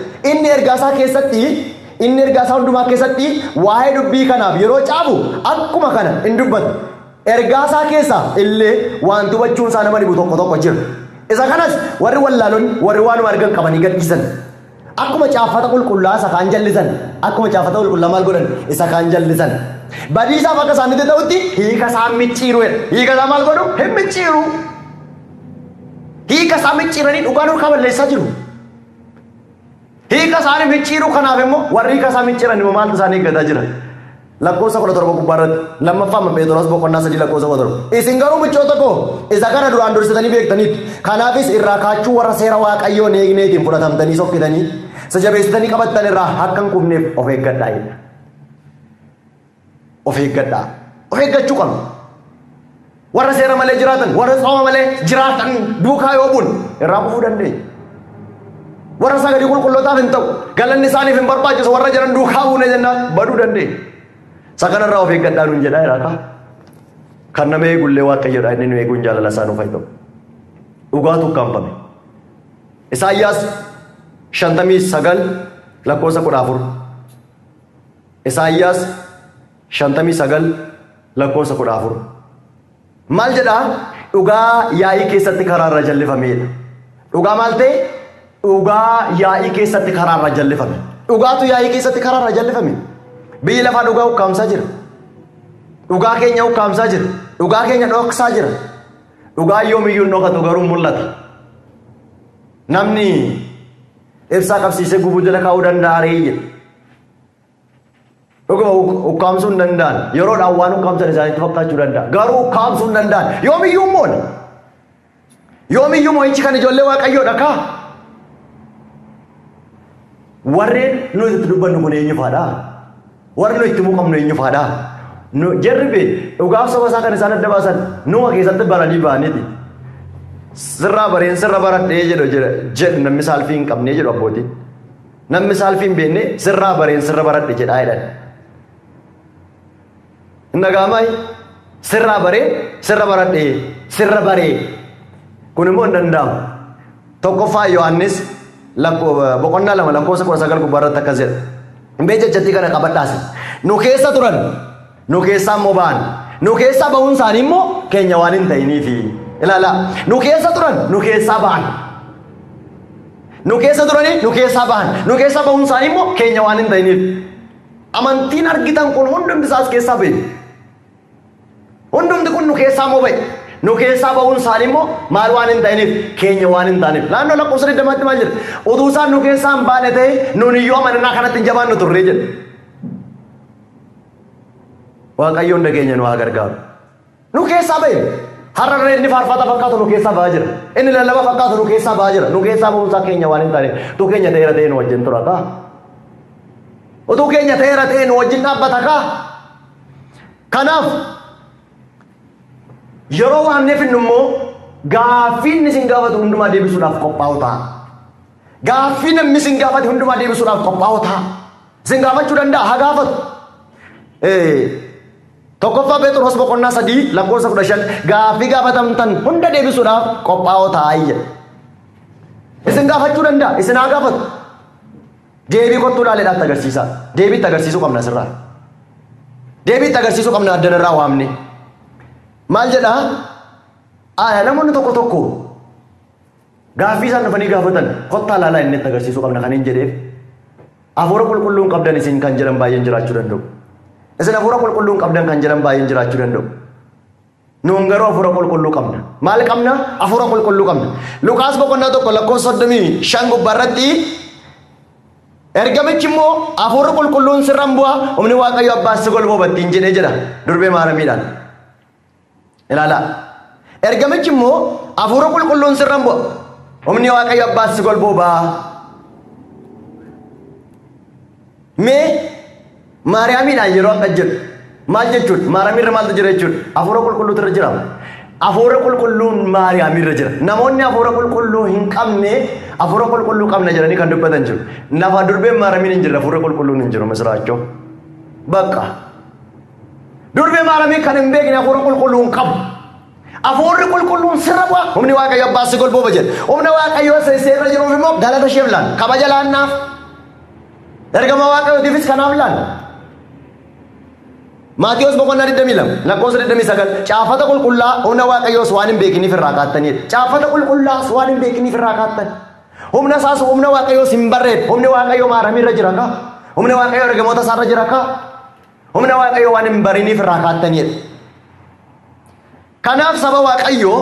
[SPEAKER 2] Inni ergaasaa hundumaa keessatti waa'ee dubbii kanaaf yeroo caafu akkuma kana hin dubbatu. Ergaasaa keessaa illee waan hubachuun isaa nama dhibu tokko jira. Isa kanas warri wallaalonni warri waanuma argan qabanii gadhiisan. Akkuma caafata qulqullaa isa kaan jallisan. Akkuma caafata qulqullaa maal godhan isa kaan jallisan. Badiisaaf akka isaanitti ta'utti hiika isaa micciiru. Hiika isaa maal godhu? Hin micciiru. Hiika isaa micciiranii dhugaan urkaa balleessaa jiru. Hiika isaanii micciiru kanaaf immoo warri hiika isaa micciiran immoo maaltu isaanii eeggataa jira? Lakkoofsa 17 gubbaarratti lammaffaa Phexros boqonnaa 3 lakkoofsa 17. Isin garuu michoota koo isa kana duraan dursitanii beektaniitu. Kanaafis irraa kaachuu warra seera Waaqayyoo hin eegneetiin fudhatamtanii sokkitanii jabeessitanii qabattan irraa akka hin kufneef of eeggadhaa jedha. Of eeggadhaa. Of eeggachuu qabna. Warra seera malee jiraatan, warra tsooma malee jiraatan duukaa yoo buun irraa kufuu dandeenya. Warra sagadii qulqullootaaf hin ta'u, galanni isaaniif hin barbaachisu warra jiran duukaa buune jennaan baduu dandeenya. Sakanarraa of eeggadhaa nuun jedhaa jiraata. Kan nama eegullee Waaqayyoodha inni nu eeguun jaalala isaa nuuf haa ta'u. Dhugaatu ukkaanfame. Isaayyaas 59 lakkoofsa 14. Isaayyaas 59 lakkoofsa 14. Maal jedhaa? Dhugaa yaa'ii keessatti karaarra jallifameedha. Dhugaa maal ta'e? Dhugaa yaa'ii keessatti karaarra jallifame. Dhugaatu yaa'ii keessatti karaarra jallifame. Biyyi lafaa dhugaa ukkaamsaa jira. Dhugaa keenya ukkaamsaa jira. Dhugaa keenya dhoksaa jira. dhugaa yoomiyyuu dhokatu garuu mul'ata. Namni ibsaa qabsiisee gubuu jala kaa'uu danda'a ree jedha. Dhuguma ukkaamsuu hin danda'an. Yeroodhaan waan ukkaamsan isaaniitti fakkaachuu danda'a. Garuu ukkaamsuu hin danda'an. Yoomiyyuu moona. Yoomiyyuu moo'ichi kan ijoollee Waaqayyoodha kaa. Warreen nuti itti dubbannu kun eenyu faadhaa? Warri nuti itti muuqamnu eenyu faadhaa? Jarribee dhugaaf saba isaa kan isaan adda baasan numa keessatti baranii ba'aniiti. Sirraa bareen sirra baradhee jedhu namni saalfii hin qabnee jedhu abbootiin. Namni saalfii hin beekne sirraa bareen sirra baradhe jedhaa jedhan. Nagaamay sirraa baree sirra baradhee sirra baree kun immoo hin danda'amu. Tokkoffaa Yohaannis boqonnaa 2 lakkoofsa 19 gubbaarratti akkas jedha. Mee jechatti kana qabadhaas. Nu keessa turan nu keessaa immoo ba'an. Nu keessaa ba'uun isaanii immoo keenya waan hin ta'iniifi. Ilaala nu keessa turan nu keessaa ba'an. Nu keessa turanii nu keessaa ba'an. Nu keessaa ba'uun isaanii immoo keenya waan hin ta'iniif. Amantiin argitan kun hundumti isaas keessaa ba'e. Hundumti kun nu keessaa immoo ba'e. Nu keessaa ba'uun isaanii immoo maal waan hin ta'iniif keenya waan hin taaneef. Naannoo lakkoofsa 20tti maal jedha? Utuu isaan nu keessaa hin baane ta'e nuun iyyuu amanannaa kanatti hin jabaannu turree jedha. Waaqayyoon dhageenya nu haa gargaaru. Nu keessaa ba'e. Har'a inni faarfata fakkaatu nu keessaa ba'aa jira. Inni lallaba fakkaatu nu keessaa ba'aa jira. Nu keessaa ba'uun isaa keenya waan hin taaneef. Utuu keenya ta'eera ta'e nu wajjin tura kaa. Utuu keenya ta'eera ta'e nu wajjin dhaabbata kaa. Kanaaf yeroo waan neefinu immoo gaaffiin isin gaafatu hundumaa deebisuudhaaf qophaa'u ta'a. Gaaffii namni isin gaafate hundumaa deebisuudhaaf qophaa'u ta'a. Isin gaafachuu danda'a haa gaafatu. Tokkoffaa Phexros boqonnaa 3 lakkoofsa 15 gaaffii gaafatamtan hunda deebisuudhaaf qophaa'u ta'a jedha. Isin gaafachuu danda'a isin haa gaafatu. Deebii kottuu ilaaleedhaatti agarsiisa. Deebiitti agarsiisuu qabna asirraa. Deebiitti agarsiisuu qabna addanarraa waamne. Maal jedhaa? Namoonni tokko tokko gaaffii isaan dhufanii gaafatan kottaa ilaalaa inni itti agarsiisuu qabna kan hin jedheef hafuura qulqulluun qabdan isin kan jedhan baay'een jiraachuu danda'u. Isin hafuura qulqulluun qabdan kan jedhan baay'een jiraachuu danda'u. Nuun garuu hafuura qulqulluu qabna. Maal qabna? Hafuura qulqulluu qabna. Luqaas boqonnaa 1 lakkoofsa 35 gubbaarratti ergamichi immoo hafuura qulqulluun sirraan bu'aa humni Waaqayyo Abbaa si golboobattiin jedhee jedha durbee Maaramiidhaan. Ilaala. Ergamichi immoo hafuura qulqulluun sirraan bu'a humni Waaqayyo Abbaa si golboobaa. Mee Maariyaamiidhaan yeroo akka jedhu maal jechuudha? Maariyaamiirra maaltu jira jechuudha? Hafuura qulqulluutu irra jira. Hafuura qulqulluun Maariyaamiirra jira. Namoonni hafuura qulqulluu hin qabne hafuura qulqulluu qabna jedhanii kan dubbatan jiru. Nafa durbeen Maariyaamiin hin jirre hafuura qulqulluun hin jiru misraachoo. Bakka. Durbee Maariyaamii kan hin beekne hafuura qulqulluu hin qabu. Hafuurri qulqulluun sirra bu'a humni Waaqayyo Abbaa si golbooba jedha. Humna Waaqayyo seerra jiruuf immoo galata isheef laan kabaja laannaaf. Ergama Waaqayyootiifis kanaaf laan. Maatiyos boqonnaa 22 lakkoofsa 29 caafata qulqullaa humna Waaqayyoos waan hin beekiniif irraa kaattanidha. Caafata qulqullaas waan hin beekiniif irraa kaattan. Humna isaas humna Waaqayyoos hin barreedha. Humni Waaqayyo Maariyaamiirra jira kaa. Humni Waaqayyo ergamoota isaarra jira kaa. Humna Waaqayyo waan hin bariniif irraa kaattanidha. Kanaaf saba Waaqayyo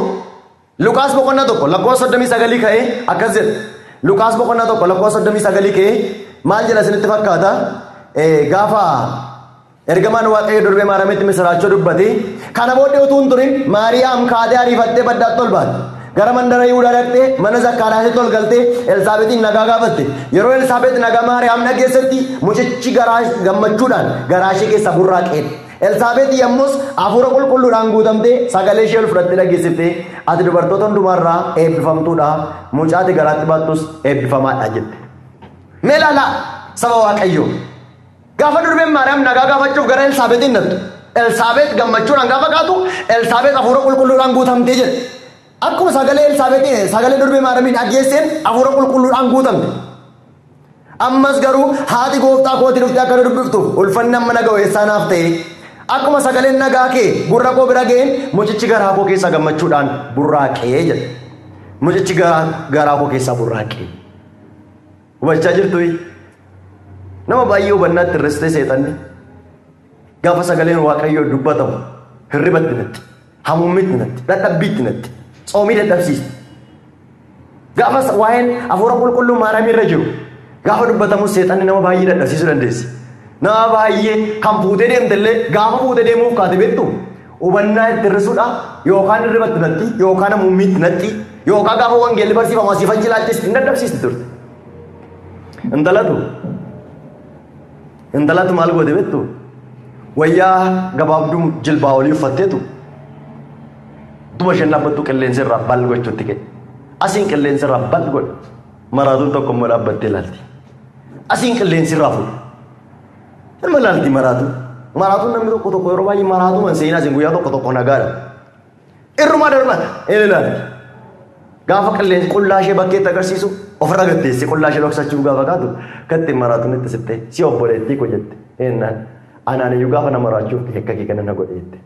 [SPEAKER 2] Luqaas boqonnaa 1 lakkoofsa 39 ka'ee akkas jedha. Luqaas boqonnaa 1 lakkoofsa 39 ka'ee maal jedha isinitti fakkaata? Gaafa ergamaan Waaqayyo durbee Maariyaamitti misiraachoo dubbate kana booddee utuu hin turin Maariyaam kaatee ariifattee baddaatti ol baate. Gara mandara Yihuudaa dhaqxee mana Zakkaaraasitti ol galtee Elsaabeetiin nagaa gaafatte. Yeroo Elsaabeet nagaa Maariyaam dhageessetti mucichi gammachuudhaan garaa ishee keessa burraaqeedha. Elsaabeet yommus hafuura qulqulluudhaan guutamtee sagalee ishee ol fudhattee dhageessiftee ati dubartoota hundumarraa eebbifamtuudha mucaati garaatti baattus eebbifamaadha jette. Mee ilaalaa saba Waaqayyo. Gaafa durbeen Maariyaam nagaa gaafachuuf gara Elsaabeetiin nattu. Elsaabeet gammachuudhaan gaafa kaatu Elsaabeet hafuura qulqulluudhaan guutamtee jedhe. Akkuma sagalee durbee Maariyaamiin dhageesseen hafuura qulqulluudhaan guutamte. Ammas garuu haati gooftaa kootii dhuftee akka dubbiftuuf ulfanni amma nagaa weessaanaaf ta'e. Akkuma sagaleen nagaa kee gurra koo bira ga'een mucichi garaa koo keessa gammachuudhaan burraaqee jedhe. Mucichi garaa koo keessa burraaqee. Hubachaa jirtu nama baay'ee hubannaatti irristee seexanni. Gaafa sagaleen Waaqayyoo dubbatamu hirribatti natti, hamuummitti natti, dadhabbiitti natti. Tsoomii dadhabsiisa. Gaafas waa'een hafuura qulqulluu maaramii irra jiru. Gaafa dubbatamus seexanni nama baay'ee dadhabsiisuu dandeessi. Nama baay'ee kan fuutee deemtellee gaafa fuutee deemuuf kaate beektu hubannaa itti hir'isuudha yookaan hirribatti natti yookaan mummiitti natti yookaan gaafa wangeelli barsiifamu asiifan jilaalchis hin dadhabsiisti turte. Intalatu maal goote beektu wayyaa gabaabduu jilbaa olii uffatteetu duba isheen dhaabbattu qilleensa irraa bal gochuutti ka'e. Asiin qilleensa irraa bal godhe maraatuun tokko immoo dhaabbattee ilaalti. Asiin qilleensi irraa fuudhe. Ilma ilaalti maraatuun. Maraatuun namni tokko tokko yeroo baay'ee maraatuun seenaa isin guyyaa tokko tokko nagaadha. Irrumaa darbata inni ilaalti. Gaafa qilleensi qullaa ishee bakkeetti agarsiisu ofirra gatteessi qullaa ishee dhoksachuu gaafa kaatu katti maraatuun itti sittee si obboleettii ko jette. Eenyaan anaan iyyuu gaafa nama raachuuf hekka kee kana na godheette.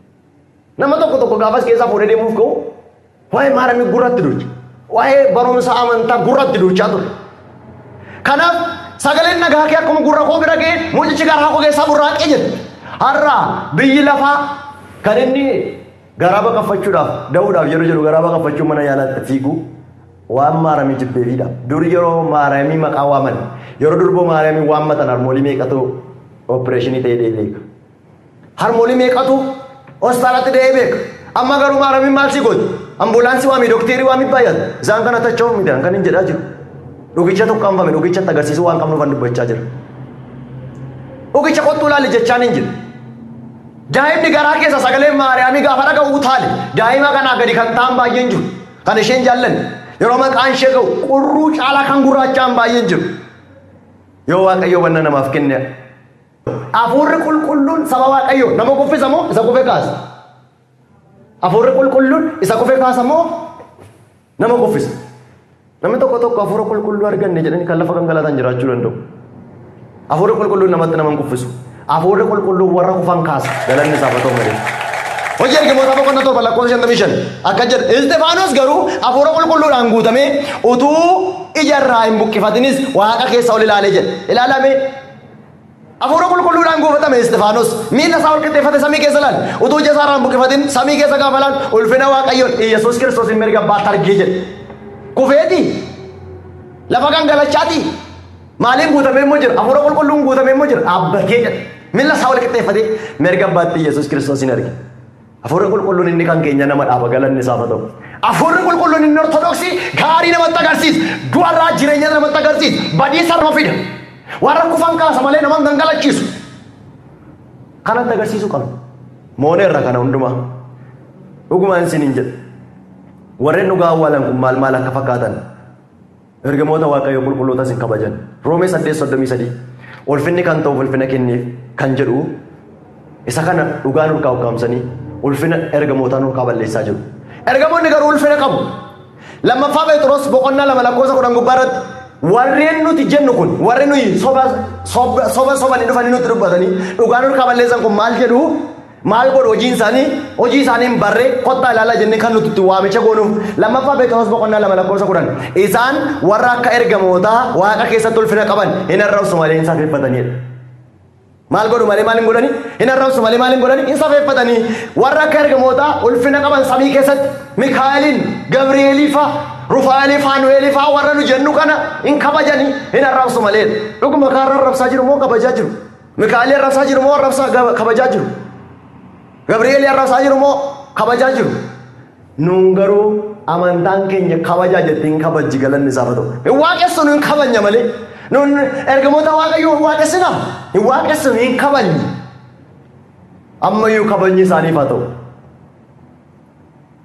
[SPEAKER 2] Nama tokko tokko gaafas keessaa fuudhee deemuuf ka'u waa'ee maaramii gurratti duucha. Waa'ee barumsa amantaa gurratti duuchaa ture. Kanaaf sagaleen nagaa kee akkuma gurra koo bira ga'e mucichi garaa koo keessaa burraaqee jedhe. Har'a biyyi lafaa kan inni garaa baqaffachuudhaaf da'uudhaaf yeroo jedhu garaa baqaffachuu mana yaalaatti fiigu waan maaramii jibbeefiidha. Dur yeroo maaramii maqaa waaman yeroo durboo maaramii waammatan harmoolii meeqatu opereeshinii ta'ee beeka. Harmoolii meeqatu hospitaalatti dee'ee beeka. Amma garuu maaramii maal si gooti? Ambulaansii waamii dookteerii waamii baay'ata. Isaan kana tacha'uu midhaan kan hin jedhaa jiru. Dhugicha tokkanfame dhugichatti agarsiisuu waan qabnuuf dubbachaa jira. Dhugicha kottuu ilaali jechaan hin jiru. Daa'imni garaa keessa sagaleen maariyaamii gaafa dhaga'u utaale daa'ima kanaa gadi kan ta'an baay'een jiru. Kan isheen jaallanne yeroo maqaan ishee ga'u qurruu caalaa kan gurraachaan baay'een jiru. Yoo Waaqayyo wanna namaaf kenne. Hafuurri qulqulluun saba Waaqayyo nama kuffisa moo isa kufe kaasa? Hafuurri qulqulluun isa kufe kaasa moo nama kuffisa? Namni tokko tokko hafuura qulqulluu arganne jedhanii kan lafa gangalatan jiraachuu danda'u. Hafuurri qulqulluun namatti nama hin kuffisu. Hafuurri qulqulluu warra kufan kaasa galanni isaaf haa ta'u malee. Hojii ergamoota boqonnaa torba lakkoofsa 55 akka jedhe Isxifaanos garuu hafuura qulqulluudhaan guutamee utuu ija irraa hin buqqifatinis Waaqa keessa ol ilaalee jedhe. Ilaalame hafuura qulqulluudhaan guutamee Isxifaanos miila isaa ol qixxeeffate samii keessa ilaale utuu ija isaa irraa hin buqqifatin samii keessa gaafa ilaalu ulfina Waaqayyoon Yesuus Kiristoos hin mirga baatti argee jedhe. Kufeeti lafa gangalachaati maaliin guutamee immoo jira hafuura qulqulluun guutamee immoo jira dhaabbatee jedhe miila isaa ol qixxeeffatee mirga baatti Yesuus Kiristoos hin arge. Hafuurri qulqulluun inni kan keenya nama dhaaba galanni isaaf haa ta'u. Hafuurri qulqulluun inni ortodoksii gaarii namatti agarsiisa du'arraa jireenya namatti agarsiisa badiisa nama fida warra kufan kaasa malee nama gangalachiisu kanatti agarsiisu qabu. Mooneerra kana hundumaa dhugumaan isiniin jedhe warreen dhugaa awwaalan kun maal akka fakkaatan ergamoota Waaqayyo qulqullootas hin kabajan. Roomee 8:33 ulfinni kan ta'uuf ulfina kenniif kan jedhu isa kana dhugaan urkaa ukkaamsanii ulfina ergamootaan urkaa balleessaa jiru. Ergamoonni garuu ulfina qabu. Lammaffaa Phexros boqonnaa 2 lakkoofsa 10 gubbaarratti warreen nuti jennu kun warreen nuyi sobanii dhufanii nutti dubbatanii dhugaan urkaa balleessan kun maal jedhu maal godhu hojii isaanii hin barree kottaa ilaalaa jennee kan nuti waamicha goonuuf lammaffaa Phexros boqonnaa 2 lakkoofsa 10 isaan warra akka ergamootaa Waaqa keessatti ulfina qaban hin arrabsu malee hin safeeffatanidha. Maal godhu malee maal hin godhani hin arrabsu malee maal hin godhani hin safeeffatanii warra akka ergamootaa ulfina qaban samii keessatti Mikaa'eliin Gabri'eeliifaa Rufaa'elii Faanu'eeliifaa warra nu jennu kana hin kabajani hin arrabsu malee dhuguma kaarra arrabsaa jiru moo kabajaa jiru Mikaa'elii arrabsaa jiru moo kabajaa jiru Gabri'eel arrabsaa jiru moo kabajaa jiru. Nuun garuu amantaan keenya kabajaa jettiin kabajji galanni isaaf haa ta'u. Hin waaqessu nu hin kabajna malee nuun ergamoota Waaqayyoo hin waaqessina hin waaqessu hin kabajni ammayyuu kabajni isaaniif haa ta'u.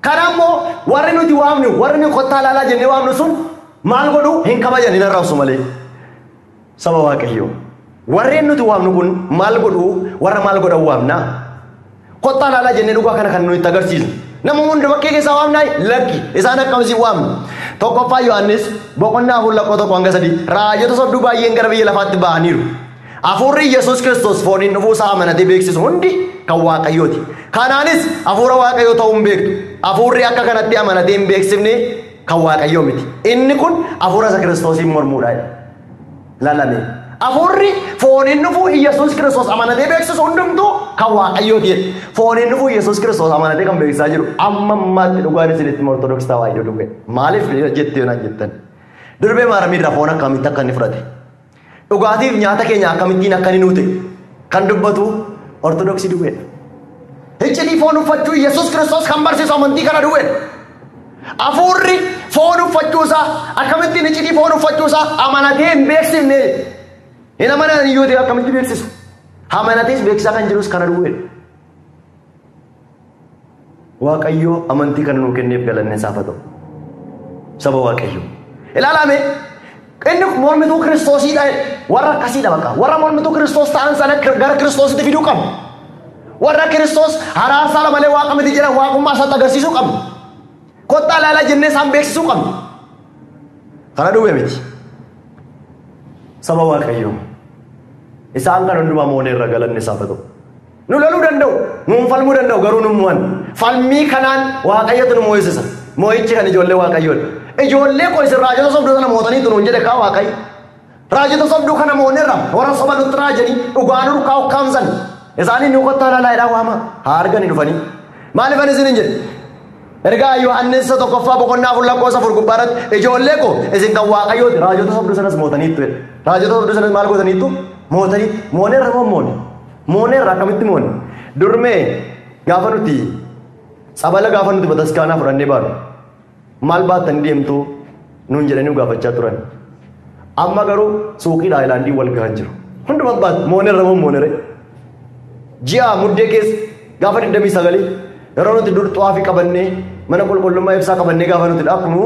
[SPEAKER 2] Kana immoo warri nuti waamnu warri nuti kottaa ilaalaa jennee waamnu sun maal godhu hin kabajan hin arrabsu malee saba Waaqayyoo. Warreen nuti waamnu kun maal godhu warra maal godhan waamna. Kottaa ilaalaa jennee dhugaa kana kan nuti agarsiisu. Nama hunda bakkee keessaa waamnaa lakki isaan akkamiin waamnu. Tokkoffaa Yohaannis boqonnaa 4:1-3 raajota sodduu baay'een gara biyya lafaatti ba'aniiru. Hafuurri Yesuus Kiristoos fooniin dhufuu isaa amanatee beeksisu hundi kan Waaqayyooti. Kanaanis hafuura Waaqayyoo ta'uu hin beektu. Hafuurri akka kanatti amanatee hin beeksifne kan Waaqayyoo miti. Inni kun hafuura isa Kiristoosiin mormuudha. Laalame Afurri fooniin dhufu Yesuus Kiristoos amanatee beeksisu hundumtuu kan Waaqayyooti. Fooniin dhufu Yesuus Kiristoos amanatee kan beeksisaa jiru amma ammaatti dhugaan isinitti Ortodoksii tawaayidoo dhufe. Maaliif jettee yoo jettan? Durbee maaramiirraa foon akkamitti akka inni fudhate? Dhugaatiif nyaata keenya akkamittiin akka inni nuute kan dubbatu Ortodoksii dhugeedha. Iccitii foon uffachuu Yesuus Kiristoos kan barsiisu amantii kana dhugeedha. Afurri foon uffachuusaa akkamittiin iccitii foon uffachuusaa amanatee hin beeksifne. Ina mana iyyuu akkamitti beeksisu? Amanatees beeksisaa kan jirus kana dhugeedha. Waaqayyo amantii kana nuu kenneef galanne isaaf haa ta'u. Saba Waaqayyo. Ilaalame inni mormituu Kiristoosiidha. Warra akkasiidha bakka. Warra mormituu Kiristoos ta'an sana gara Kiristoositti fiduu qabna. Warra Kiristoos araarsaa malee Waaqa miti jedhan waaqummaa isaatti agarsiisuu qabna. Kottaa ilaalaa jennee isaan beeksisuu qabna. Kana dhuge miti. Saba Waaqayyo. Isaan kan hundumaa moonee irra galanne isaaf haa ta'u. Nu loluu danda'u, nuun falmuu danda'u garuu nu mo'an. Falmii kanaan Waaqayyotu nu mo'isisa. Mo'ichi kan ijoollee Waaqayyoodha. Ijoollee koo isin raajota sobduu kana mootaniitu nuun jedhe kaa Waaqayyo. Raajota sobduu kana mo'onneerra warra soba nutti raajanii dhugaa nu kaa ukkaamsan. Isaanii nu kottaa lalaa'edhaa waama haa arganii dhufanii. Maaliifan isin hin jedhe? Ergaa Yohaannis tokkoffaa boqonnaa afur lakkoofsa afur gubbaarratti ijoollee koo isin kan Waaqayyooti raajota sobduu sanas mootaniittu jedhe. Raajota sobduu sanas maal gootaniittu? Mootanii mooneerra moo moone? Mooneerra akkamitti moone? Durmee gaafa nuti sabala gaafa nuti bataskaanaa fudhannee baanu maal baatanii deemtu nuun jedhanii gaafachaa turan. Amma garuu suuqiidhaa ilaandii wal gahan jiru. Hunduma baat mooneerra moo mooneere? Ji'a muddee keessa gaafa 29 yeroo nuti dur xuwaafii qabannee mana qulqullummaa ibsaa qabannee gaafa nuti dhaqnu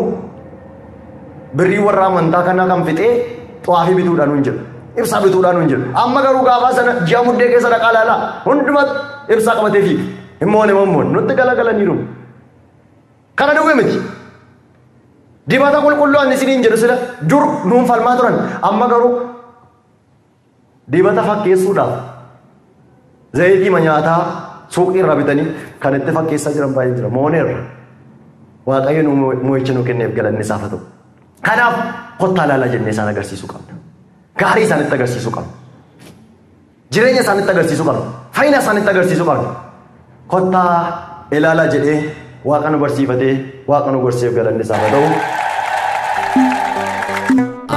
[SPEAKER 2] birrii warra amantaa kanaa kan fixee xuwaafii bituudhaan nuun jedhu. Ibsaa bituudhaan nuun jedhu. Amma garuu gaafa sana ji'a muddee keessa dhaqaa laalaa hunduma ibsaa qabatee fiigu. Himmoone mommoon nutti galagalaniiru. Kana dhuge miti. Dibata qulqulluun isiniin jedhu sila dur nuun falmaa turan. Amma garuu dibata fakkeessuudhaaf zayitii nyaataa suuqii irraa bitanii kan itti fakkeessaa jiran baay'ee jira. Mooneerra. Waaqayyo mo'icha nu kenneef galanne isaaf haa ta'u. Kanaaf kottaa laalaa jennee isaan agarsiisuu qabna. Gaarii isaanitti agarsiisuu qabna. Jireenya isaanitti agarsiisuu qabna. Fayyina isaanitti agarsiisuu qabna. Kottaa ilaalaa jedhee Waaqa nu barsiifatee Waaqa nu gorseef galanne isaaf haa ta'u.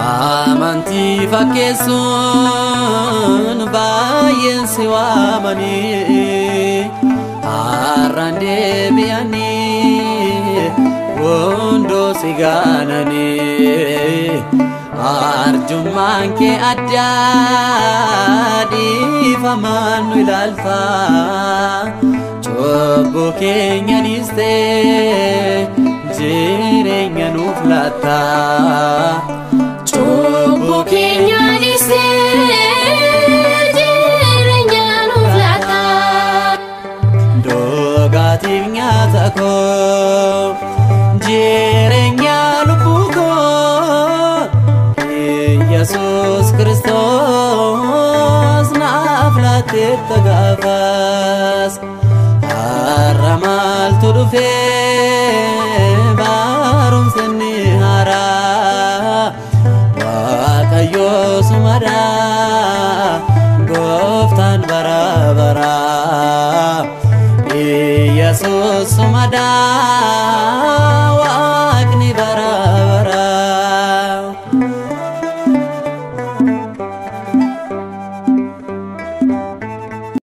[SPEAKER 1] Amantii fakkeessuun baay'een si waamanii har'aan deebi'anii hundoo si gaananii arjummaan kee addaa dhiifamaan nu ilaalfaa cubbuu keenya dhiistee jireenya nuuf laattaa.
[SPEAKER 3] Cubbuu keenya dhiistee jireenya nuuf laattaa.
[SPEAKER 1] Dhugaatiin nyaata koo jireenya lubbuu koo Yesuus Kiristoos naaf laatteetta gaafas har'a maaltu dhufee barumsa inni haaraa Waaqayyo sumada Gooftaan bara bara Yesuus sumada